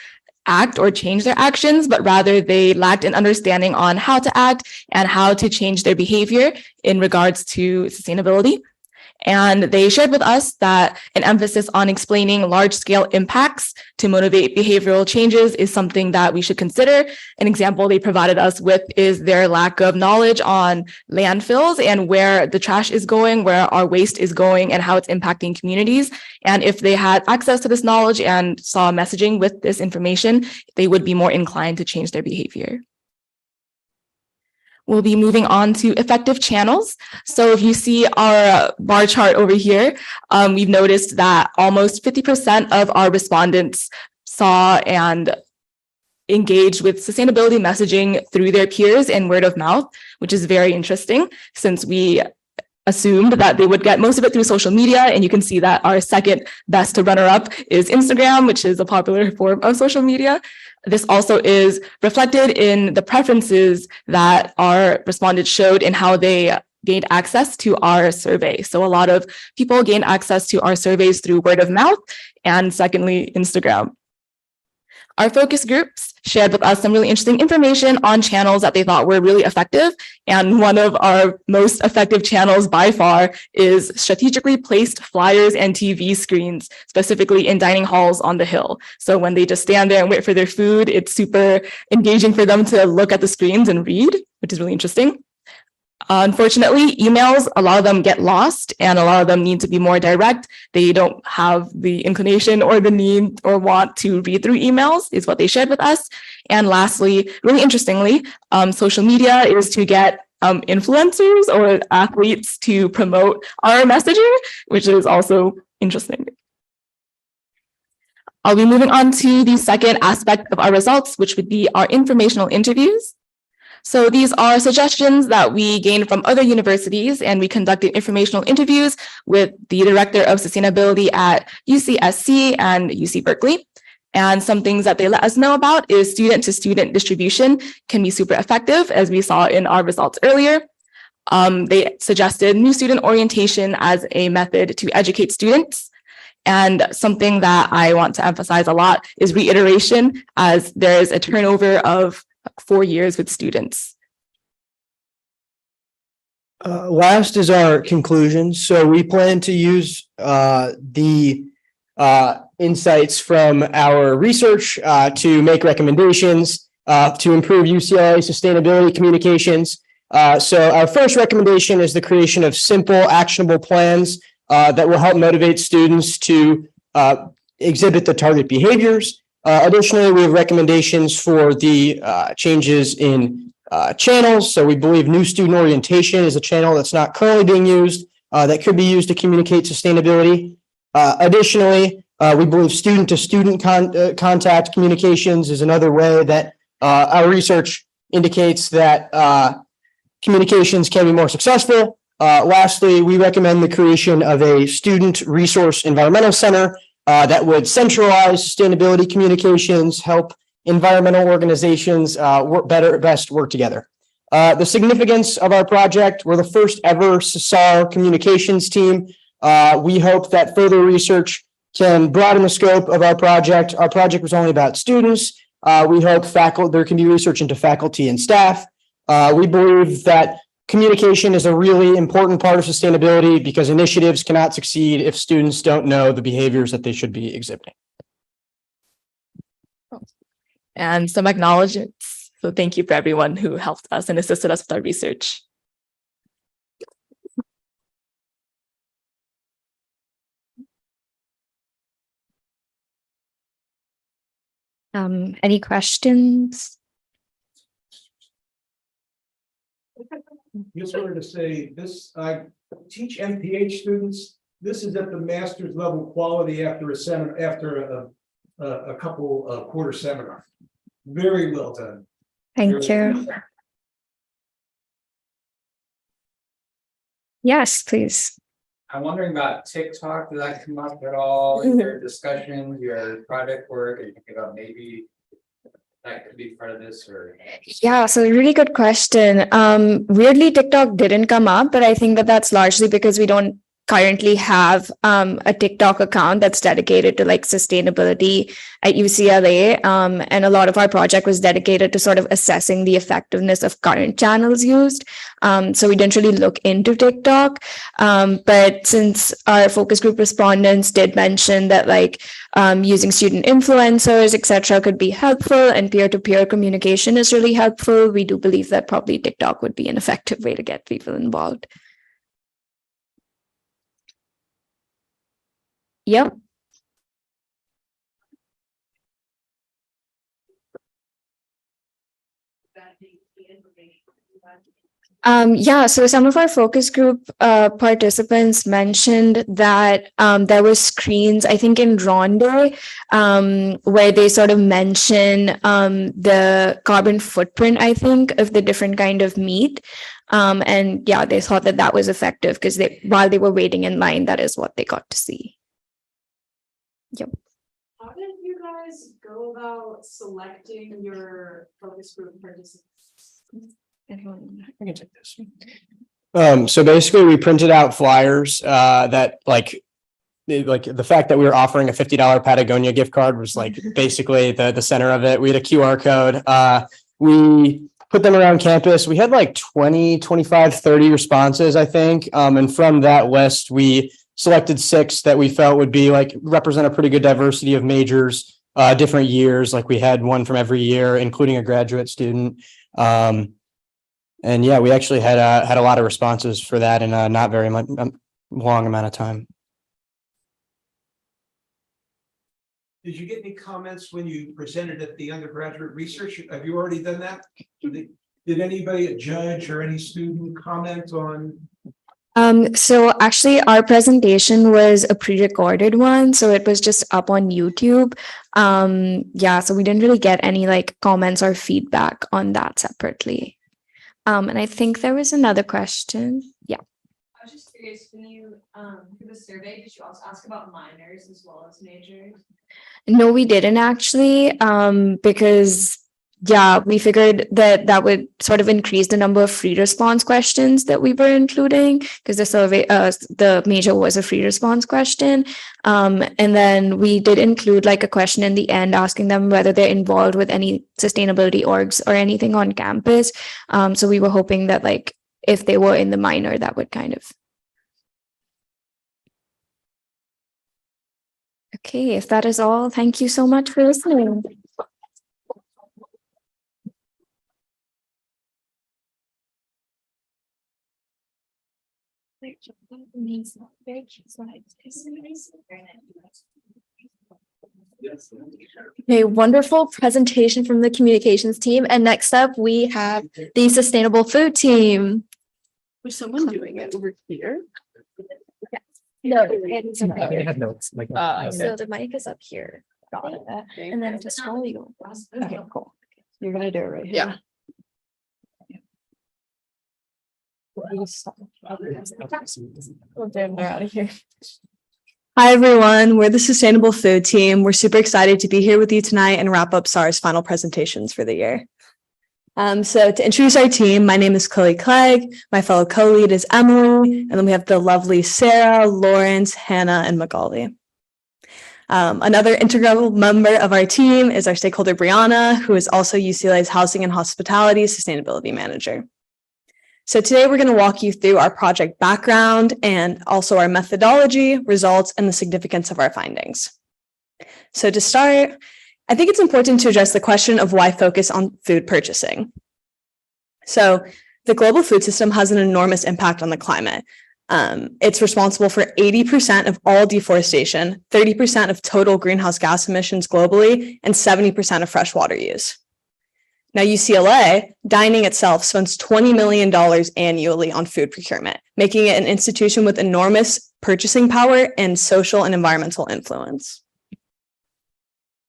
act or change their actions, but rather they lacked an understanding on how to act and how to change their behavior in regards to sustainability. And they shared with us that an emphasis on explaining large-scale impacts to motivate behavioral changes is something that we should consider. An example they provided us with is their lack of knowledge on landfills and where the trash is going, where our waste is going, and how it's impacting communities. And if they had access to this knowledge and saw messaging with this information, they would be more inclined to change their behavior. We'll be moving on to effective channels. So if you see our bar chart over here, we've noticed that almost 50% of our respondents saw and engaged with sustainability messaging through their peers and word of mouth, which is very interesting since we assumed that they would get most of it through social media. And you can see that our second best runner up is Instagram, which is a popular form of social media. This also is reflected in the preferences that our respondents showed in how they gained access to our survey. So a lot of people gained access to our surveys through word of mouth, and secondly, Instagram. Our focus groups shared with us some really interesting information on channels that they thought were really effective. And one of our most effective channels by far is strategically placed flyers and TV screens, specifically in dining halls on the Hill. So when they just stand there and wait for their food, it's super engaging for them to look at the screens and read, which is really interesting. Unfortunately, emails, a lot of them get lost and a lot of them need to be more direct. They don't have the inclination or the need or want to read through emails, is what they shared with us. And lastly, really interestingly, social media is to get influencers or athletes to promote our messaging, which is also interesting. I'll be moving on to the second aspect of our results, which would be our informational interviews. So these are suggestions that we gained from other universities, and we conducted informational interviews with the Director of Sustainability at UCSC and UC Berkeley. And some things that they let us know about is student-to-student distribution can be super effective, as we saw in our results earlier. They suggested new student orientation as a method to educate students. And something that I want to emphasize a lot is reiteration, as there is a turnover of 4 years with students. Last is our conclusion. So we plan to use the insights from our research to make recommendations to improve UCLA sustainability communications. So our first recommendation is the creation of simple, actionable plans that will help motivate students to exhibit the target behaviors. Additionally, we have recommendations for the changes in channels. So we believe new student orientation is a channel that's not currently being used that could be used to communicate sustainability. Additionally, we believe student-to-student contact communications is another way that our research indicates that communications can be more successful. Lastly, we recommend the creation of a student resource environmental center that would centralize sustainability communications, help environmental organizations best work together. The significance of our project, we're the first ever SAR communications team. We hope that further research can broaden the scope of our project. Our project was only about students. We hope there can be research into faculty and staff. We believe that communication is a really important part of sustainability because initiatives cannot succeed if students don't know the behaviors that they should be exhibiting. And some acknowledgements. So thank you for everyone who helped us and assisted us with our research. Any questions? Just wanted to say this, I teach MPH students. This is at the master's level quality after a couple quarter seminar. Very well done. Thank you. Yes, please. I'm wondering about TikTok. Did that come up at all in your discussions, your project work? Are you thinking about maybe that could be part of this, or? Yeah, so really good question. Weirdly, TikTok didn't come up, but I think that that's largely because we don't currently have a TikTok account that's dedicated to like sustainability at UCLA. And a lot of our project was dedicated to sort of assessing the effectiveness of current channels used. So we didn't really look into TikTok. But since our focus group respondents did mention that like using student influencers, etc., could be helpful and peer-to-peer communication is really helpful, we do believe that probably TikTok would be an effective way to get people involved. Yep. Yeah, so some of our focus group participants mentioned that there were screens, I think in Ronde, where they sort of mention the carbon footprint, I think, of the different kind of meat. And yeah, they thought that that was effective because while they were waiting in line, that is what they got to see. Yep. How did you guys go about selecting your focus group participants? I can take this. So basically we printed out flyers that like the fact that we were offering a $50 Patagonia gift card was like basically the center of it. We had a QR code. We put them around campus. We had like 20, 25, 30 responses, I think. And from that list, we selected 6 that we felt would be like represent a pretty good diversity of majors, different years. Like we had one from every year, including a graduate student. And yeah, we actually had a lot of responses for that in a not very much long amount of time. Did you get any comments when you presented at the undergraduate research? Have you already done that? Did anybody, a judge or any student, comment on? So actually our presentation was a pre-recorded one, so it was just up on YouTube. Yeah, so we didn't really get any like comments or feedback on that separately. And I think there was another question. Yeah. I was just curious, when you do the survey, did you also ask about minors as well as majors? No, we didn't actually, because yeah, we figured that that would sort of increase the number of free response questions that we were including, because the survey, the major was a free response question. And then we did include like a question in the end asking them whether they're involved with any sustainability orgs or anything on campus. So we were hoping that like if they were in the minor, that would kind of. Okay, if that is all, thank you so much for listening. Okay, wonderful presentation from the communications team. And next up, we have the sustainable food team. Was someone doing it over here? No, it's They okay. had notes like. So the mic is up here. Got it. And then to scroll, you go. Okay, cool. You're gonna do it right here. They're out of here. Hi, everyone. We're the Sustainable Food Team. We're super excited to be here with you tonight and wrap up SAR's final presentations for the year. So to introduce our team, my name is Chloe Clegg. My fellow co-lead is Emily. And then we have the lovely Sarah, Lawrence, Hannah, and Magali. Another integral member of our team is our stakeholder, Brianna, who is also UCLA's Housing and Hospitality Sustainability Manager. So today we're going to walk you through our project background and also our methodology, results, and the significance of our findings. So to start, I think it's important to address the question of why focus on food purchasing. So the global food system has an enormous impact on the climate. It's responsible for 80% of all deforestation, 30% of total greenhouse gas emissions globally, and 70% of freshwater use. Now, UCLA, dining itself spends $20 million annually on food procurement, making it an institution with enormous purchasing power and social and environmental influence.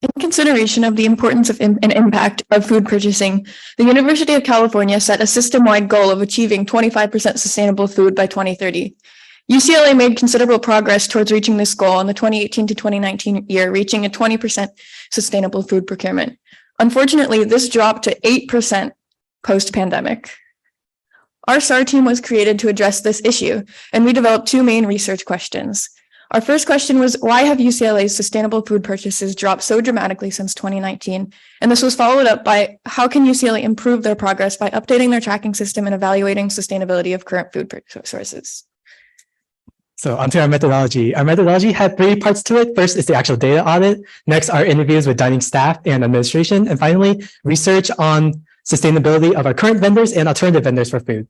In consideration of the importance of and impact of food purchasing, the University of California set a system-wide goal of achieving 25% sustainable food by 2030. UCLA made considerable progress towards reaching this goal in the 2018 to 2019 year, reaching a 20% sustainable food procurement. Unfortunately, this dropped to 8% post-pandemic. Our SAR team was created to address this issue, and we developed two main research questions. Our first question was, why have UCLA's sustainable food purchases dropped so dramatically since 2019? And this was followed up by, how can UCLA improve their progress by updating their tracking system and evaluating sustainability of current food sources? So onto our methodology. Our methodology had three parts to it. First is the actual data audit. Next are interviews with dining staff and administration. And finally, research on sustainability of our current vendors and alternative vendors for food.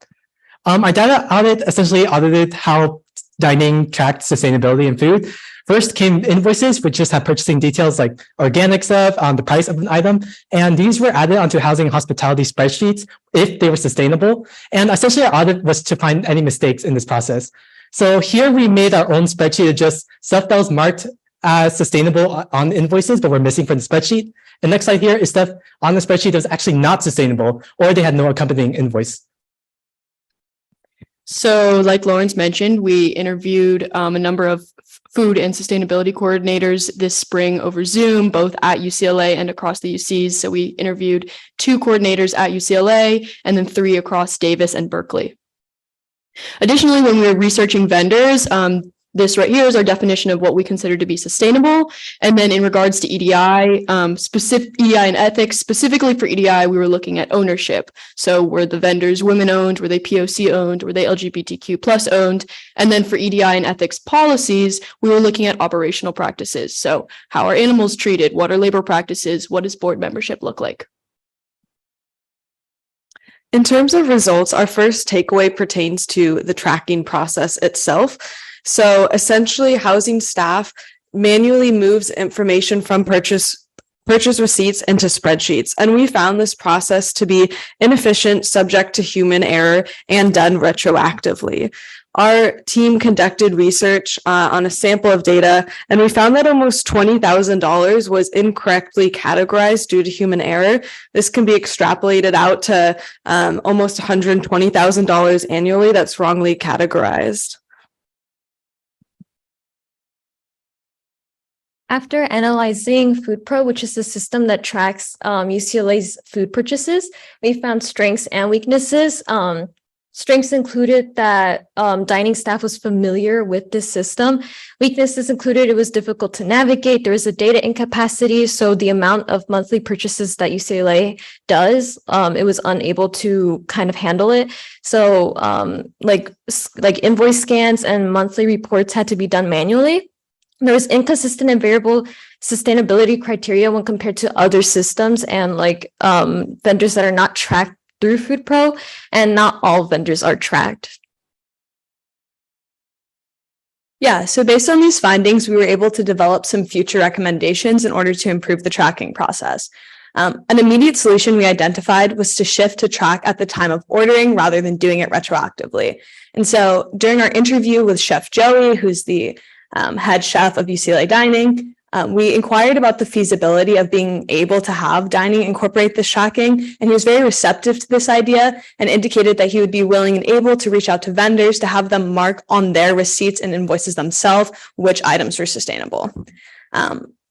Our data audit essentially audited how dining tracked sustainability in food. First came invoices, which just have purchasing details like organic stuff, the price of an item. And these were added onto housing and hospitality spreadsheets if they were sustainable. And essentially our audit was to find any mistakes in this process. So here we made our own spreadsheet of just stuff that was marked as sustainable on invoices, but were missing from the spreadsheet. The next slide here is stuff on the spreadsheet that was actually not sustainable, or they had no accompanying invoice. So like Lawrence mentioned, we interviewed a number of food and sustainability coordinators this spring over Zoom, both at UCLA and across the UCs. So we interviewed 2 coordinators at UCLA and then 3 across Davis and Berkeley. Additionally, when we were researching vendors, this right here is our definition of what we consider to be sustainable. And then in regards to EDI, EDI and ethics, specifically for EDI, we were looking at ownership. So were the vendors women owned? Were they POC owned? Were they LGBTQ plus owned? And then for EDI and ethics policies, we were looking at operational practices. So how are animals treated? What are labor practices? What does board membership look like? In terms of results, our first takeaway pertains to the tracking process itself. So essentially, housing staff manually moves information from purchase receipts into spreadsheets. And we found this process to be inefficient, subject to human error, and done retroactively. Our team conducted research on a sample of data, and we found that almost $20,000 was incorrectly categorized due to human error. This can be extrapolated out to almost $120,000 annually that's wrongly categorized. After analyzing FoodPro, which is the system that tracks UCLA's food purchases, we found strengths and weaknesses. Strengths included that dining staff was familiar with this system. Weaknesses included it was difficult to navigate. There was a data incapacity. So the amount of monthly purchases that UCLA does, it was unable to kind of handle it. So like invoice scans and monthly reports had to be done manually. There was inconsistent and variable sustainability criteria when compared to other systems and vendors that are not tracked through FoodPro, and not all vendors are tracked. Yeah, so based on these findings, we were able to develop some future recommendations in order to improve the tracking process. An immediate solution we identified was to shift to track at the time of ordering rather than doing it retroactively. And so during our interview with Chef Joey, who's the head chef of UCLA Dining, we inquired about the feasibility of being able to have dining incorporate this tracking, and he was very receptive to this idea and indicated that he would be willing and able to reach out to vendors to have them mark on their receipts and invoices themselves which items were sustainable.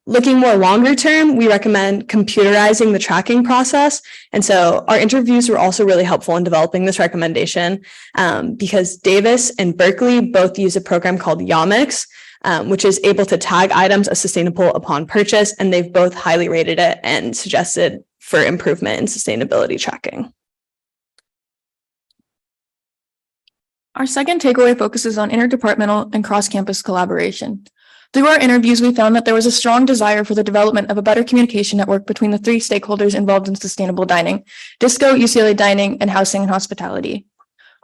Looking more longer term, we recommend computerizing the tracking process. And so our interviews were also really helpful in developing this recommendation because Davis and Berkeley both use a program called Yomix, which is able to tag items as sustainable upon purchase, and they've both highly rated it and suggested for improvement in sustainability tracking. Our second takeaway focuses on interdepartmental and cross-campus collaboration. Through our interviews, we found that there was a strong desire for the development of a better communication network between the three stakeholders involved in sustainable dining: DISCO, UCLA Dining, and Housing and Hospitality.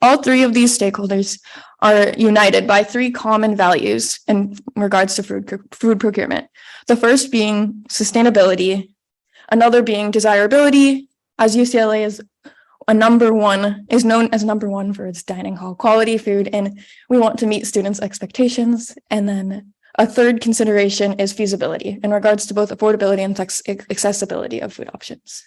All three of these stakeholders are united by three common values in regards to food procurement. The first being sustainability, another being desirability, as UCLA is known as number one for its dining hall quality food, and we want to meet students' expectations. And then a third consideration is feasibility in regards to both affordability and accessibility of food options.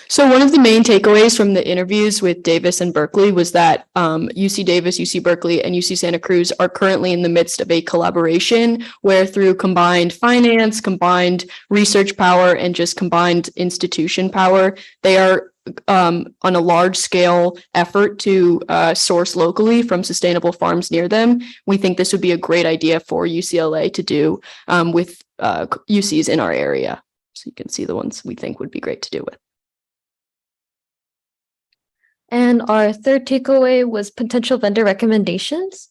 So one of the main takeaways from the interviews with Davis and Berkeley was that UC Davis, UC Berkeley, and UC Santa Cruz are currently in the midst of a collaboration where through combined finance, combined research power, and just combined institution power, they are on a large scale effort to source locally from sustainable farms near them. We think this would be a great idea for UCLA to do with UCs in our area. So you can see the ones we think would be great to do with. And our third takeaway was potential vendor recommendations.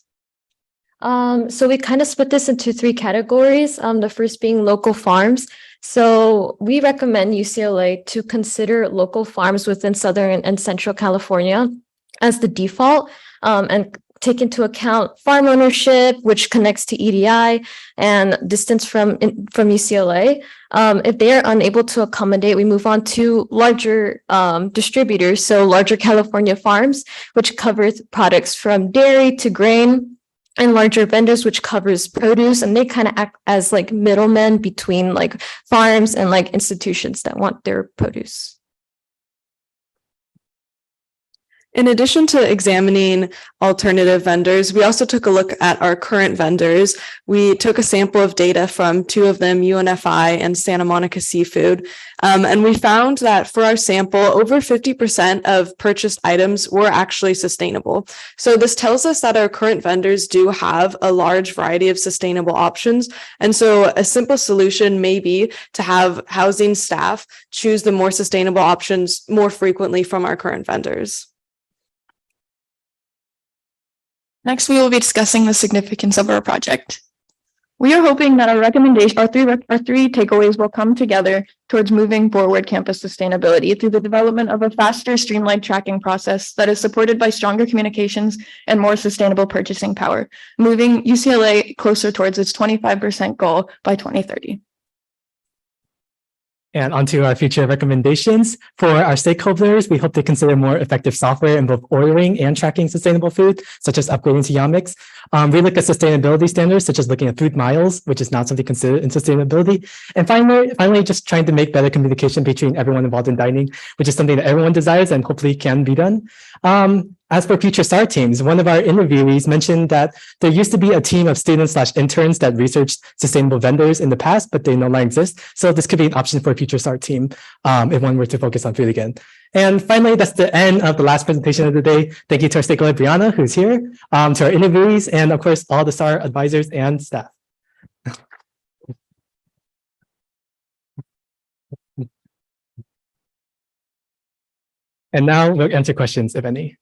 So we kind of split this into three categories. The first being local farms. So we recommend UCLA to consider local farms within Southern and Central California as the default, and take into account farm ownership, which connects to EDI, and distance from UCLA. If they are unable to accommodate, we move on to larger distributors, so larger California farms, which covers products from dairy to grain, and larger vendors, which covers produce, and they kind of act as like middlemen between like farms and like institutions that want their produce. In addition to examining alternative vendors, we also took a look at our current vendors. We took a sample of data from two of them, UNFI and Santa Monica Seafood, and we found that for our sample, over 50% of purchased items were actually sustainable. So this tells us that our current vendors do have a large variety of sustainable options. And so a simple solution may be to have housing staff choose the more sustainable options more frequently from our current vendors. Next, we will be discussing the significance of our project. We are hoping that our recommendation, our three takeaways will come together towards moving forward campus sustainability through the development of a faster, streamlined tracking process that is supported by stronger communications and more sustainable purchasing power, moving UCLA closer towards its 25% goal by 2030. And onto our future recommendations. For our stakeholders, we hope to consider more effective software in both ordering and tracking sustainable food, such as upgrading to Yomix. We look at sustainability standards, such as looking at food miles, which is not something considered in sustainability. And finally, just trying to make better communication between everyone involved in dining, which is something that everyone desires and hopefully can be done. As for future STAR teams, one of our interviewees mentioned that there used to be a team of students/interns that researched sustainable vendors in the past, but they no longer exist. So this could be an option for a future STAR team if one were to focus on food again. And finally, that's the end of the last presentation of the day. Thank you to our stakeholder, Brianna, who's here, to our interviewees, and of course, all the STAR advisors and staff. And now we'll answer questions, if any.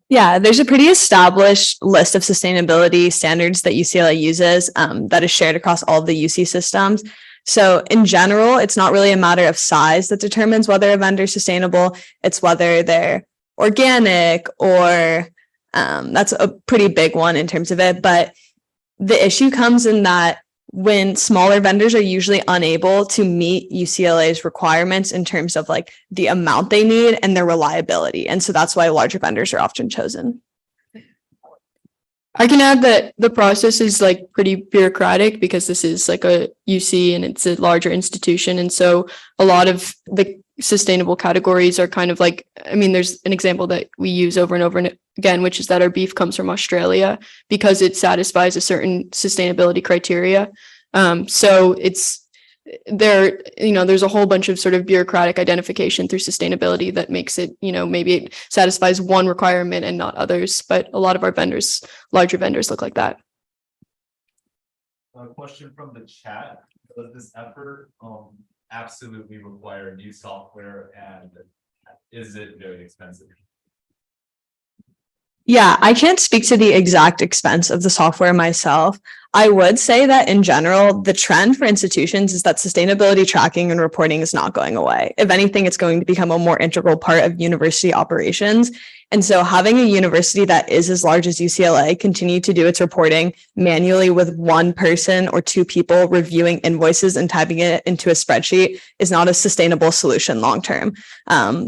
Yeah, there's a pretty established list of sustainability standards that UCLA uses that is shared across all of the UC systems. So in general, it's not really a matter of size that determines whether a vendor is sustainable. It's whether they're organic or that's a pretty big one in terms of it. But the issue comes in that when smaller vendors are usually unable to meet UCLA's requirements in terms of like the amount they need and their reliability. And so that's why larger vendors are often chosen. I can add that the process is like pretty bureaucratic because this is like a UC and it's a larger institution. And so a lot of the sustainable categories are kind of like, I mean, there's an example that we use over and over again, which is that our beef comes from Australia because it satisfies a certain sustainability criteria. So it's there, there's a whole bunch of sort of bureaucratic identification through sustainability that makes it, maybe it satisfies one requirement and not others, but a lot of our vendors, larger vendors look like that. A question from the chat. Does this effort absolutely require new software, and is it very expensive? Yeah, I can't speak to the exact expense of the software myself. I would say that in general, the trend for institutions is that sustainability tracking and reporting is not going away. If anything, it's going to become a more integral part of university operations. And so having a university that is as large as UCLA continue to do its reporting manually with one person or two people reviewing invoices and typing it into a spreadsheet is not a sustainable solution long term.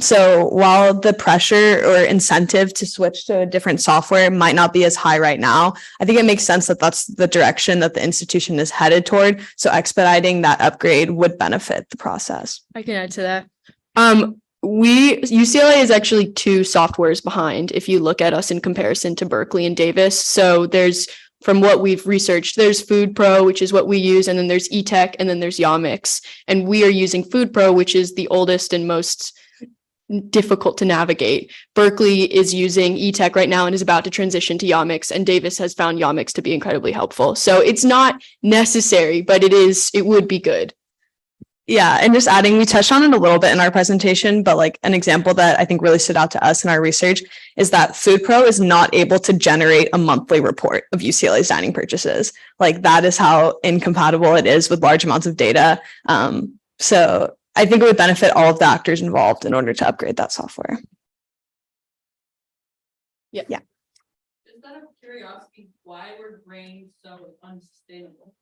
So while the pressure or incentive to switch to a different software might not be as high right now, I think it makes sense that that's the direction that the institution is headed toward. So expediting that upgrade would benefit the process. I can add to that. UCLA is actually 2 softwares behind if you look at us in comparison to Berkeley and Davis. So there's, from what we've researched, there's Food Pro, which is what we use, and then there's eTech, and then there's Yomix. And we are using Food Pro, which is the oldest and most difficult to navigate. Berkeley is using eTech right now and is about to transition to Yomix, and Davis has found Yomix to be incredibly helpful. So it's not necessary, but it would be good. Yeah, and just adding, we touched on it a little bit in our presentation, but like an example that I think really stood out to us in our research is that Food Pro is not able to generate a monthly report of UCLA's dining purchases. Like that is how incompatible it is with large amounts of data. So I think it would benefit all of the actors involved in order to upgrade that software. Yeah. Just out of curiosity, why were grains so unsustainable?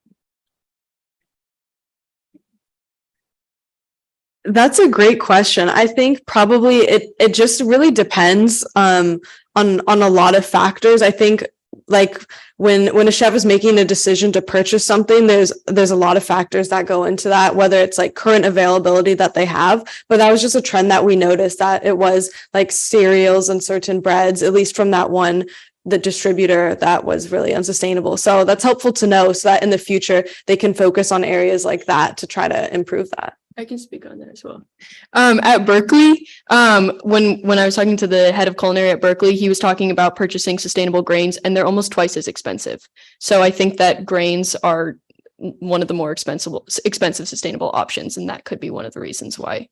That's a great question. I think probably it just really depends on a lot of factors. I think like when a chef is making a decision to purchase something, there's a lot of factors that go into that, whether it's like current availability that they have. But that was just a trend that we noticed, that it was like cereals and certain breads, at least from the distributor, that was really unsustainable. So that's helpful to know so that in the future they can focus on areas like that to try to improve that. I can speak on that as well. At Berkeley, when I was talking to the head of culinary at Berkeley, he was talking about purchasing sustainable grains, and they're almost twice as expensive. So I think that grains are one of the more expensive sustainable options, and that could be one of the reasons why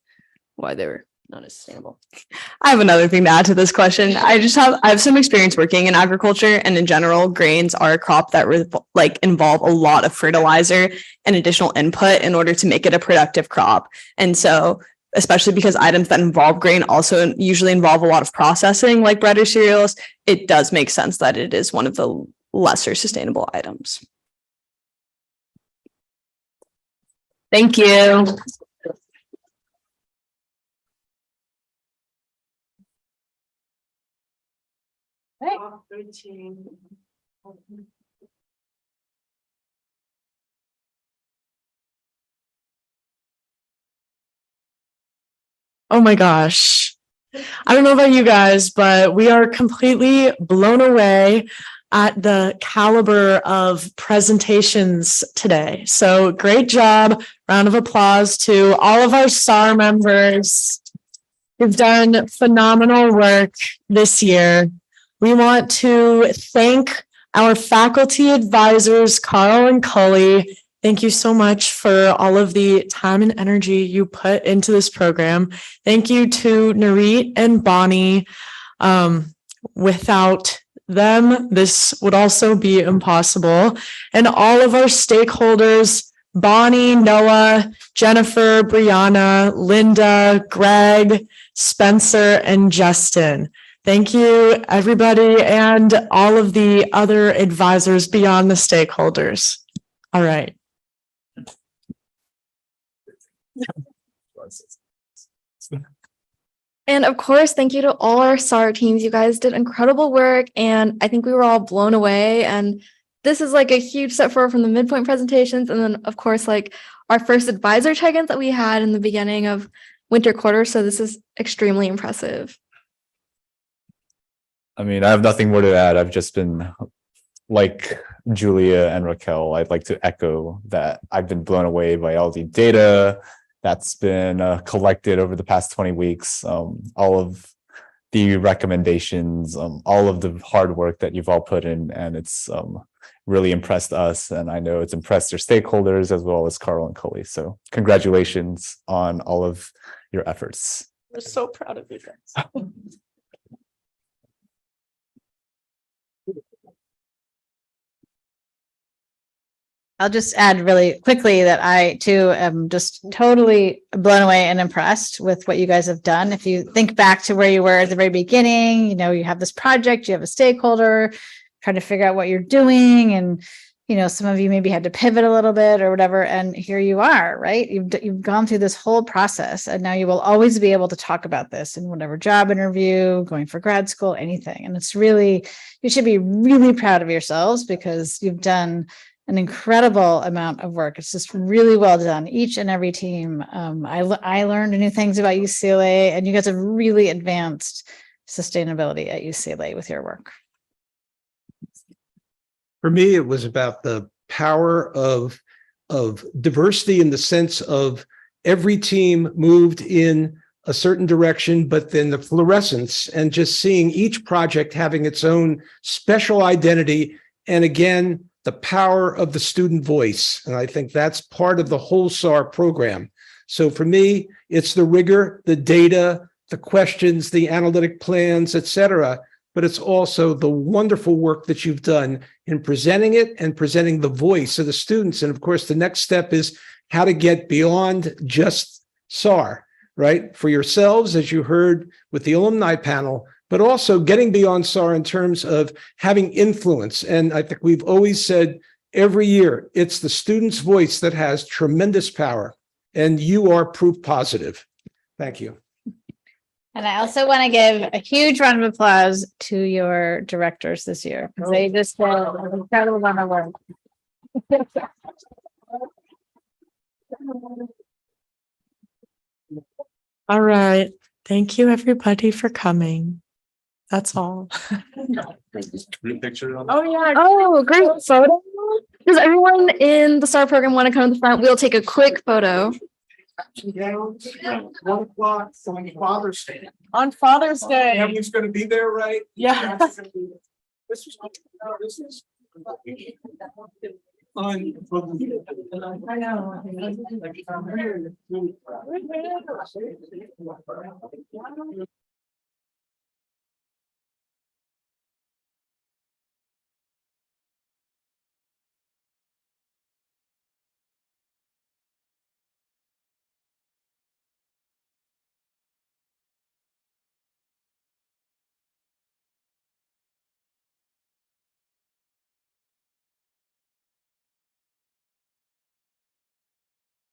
they're not as sustainable. I have another thing to add to this question. I have some experience working in agriculture, and in general, grains are a crop that involve a lot of fertilizer and additional input in order to make it a productive crop. And so, especially because items that involve grain also usually involve a lot of processing, like bread or cereals, it does make sense that it is one of the lesser sustainable items. Thank you. Oh my gosh. I don't know about you guys, but we are completely blown away at the caliber of presentations today. So great job. Round of applause to all of our SAR members who've done phenomenal work this year. We want to thank our faculty advisors, Carl and Cully. Thank you so much for all of the time and energy you put into this program. Thank you to Narit and Bonnie. Without them, this would also be impossible. And all of our stakeholders, Bonnie, Noah, Jennifer, Brianna, Linda, Greg, Spencer, and Justin. Thank you, everybody, and all of the other advisors beyond the stakeholders. All right. And of course, thank you to all our SAR teams. You guys did incredible work, and I think we were all blown away. And this is like a huge step forward from the midpoint presentations. And then, of course, like our first advisor check-ins that we had in the beginning of winter quarter. So this is extremely impressive. I mean, I have nothing more to add. I've just been like Julia and Raquel. I'd like to echo that I've been blown away by all the data that's been collected over the past 20 weeks, all of the recommendations, all of the hard work that you've all put in, and it's really impressed us. And I know it's impressed your stakeholders as well as Carl and Cully. So congratulations on all of your efforts. We're so proud of you guys. I'll just add really quickly that I too am just totally blown away and impressed with what you guys have done. If you think back to where you were at the very beginning, you know, you have this project, you have a stakeholder, trying to figure out what you're doing. And, you know, some of you maybe had to pivot a little bit or whatever. And here you are, right? You've gone through this whole process, and now you will always be able to talk about this in whatever job interview, going for grad school, anything. And it's really, you should be really proud of yourselves because you've done an incredible amount of work. It's just really well done, each and every team. I learned new things about UCLA, and you guys have really advanced sustainability at UCLA with your work. For me, it was about the power of diversity in the sense of every team moved in a certain direction, but then the fluorescence and just seeing each project having its own special identity. And again, the power of the student voice. And I think that's part of the whole SAR program. So for me, it's the rigor, the data, the questions, the analytic plans, et cetera. But it's also the wonderful work that you've done in presenting it and presenting the voice of the students. And of course, the next step is how to get beyond just SAR, right? For yourselves, as you heard with the alumni panel, but also getting beyond SAR in terms of having influence. And I think we've always said every year, it's the student's voice that has tremendous power, and you are proof positive. Thank you. And I also want to give a huge round of applause to your directors this year, because they just did an incredible amount of work. All right. Thank you, everybody, for coming. That's all. Group picture on Oh yeah. Oh, great photo. Does everyone in the SAR program want to come to the front? We'll take a quick photo. Down, 1 o'clock on Father's Day. On Father's Day. Everyone's gonna be there, right? Yeah. This is. On.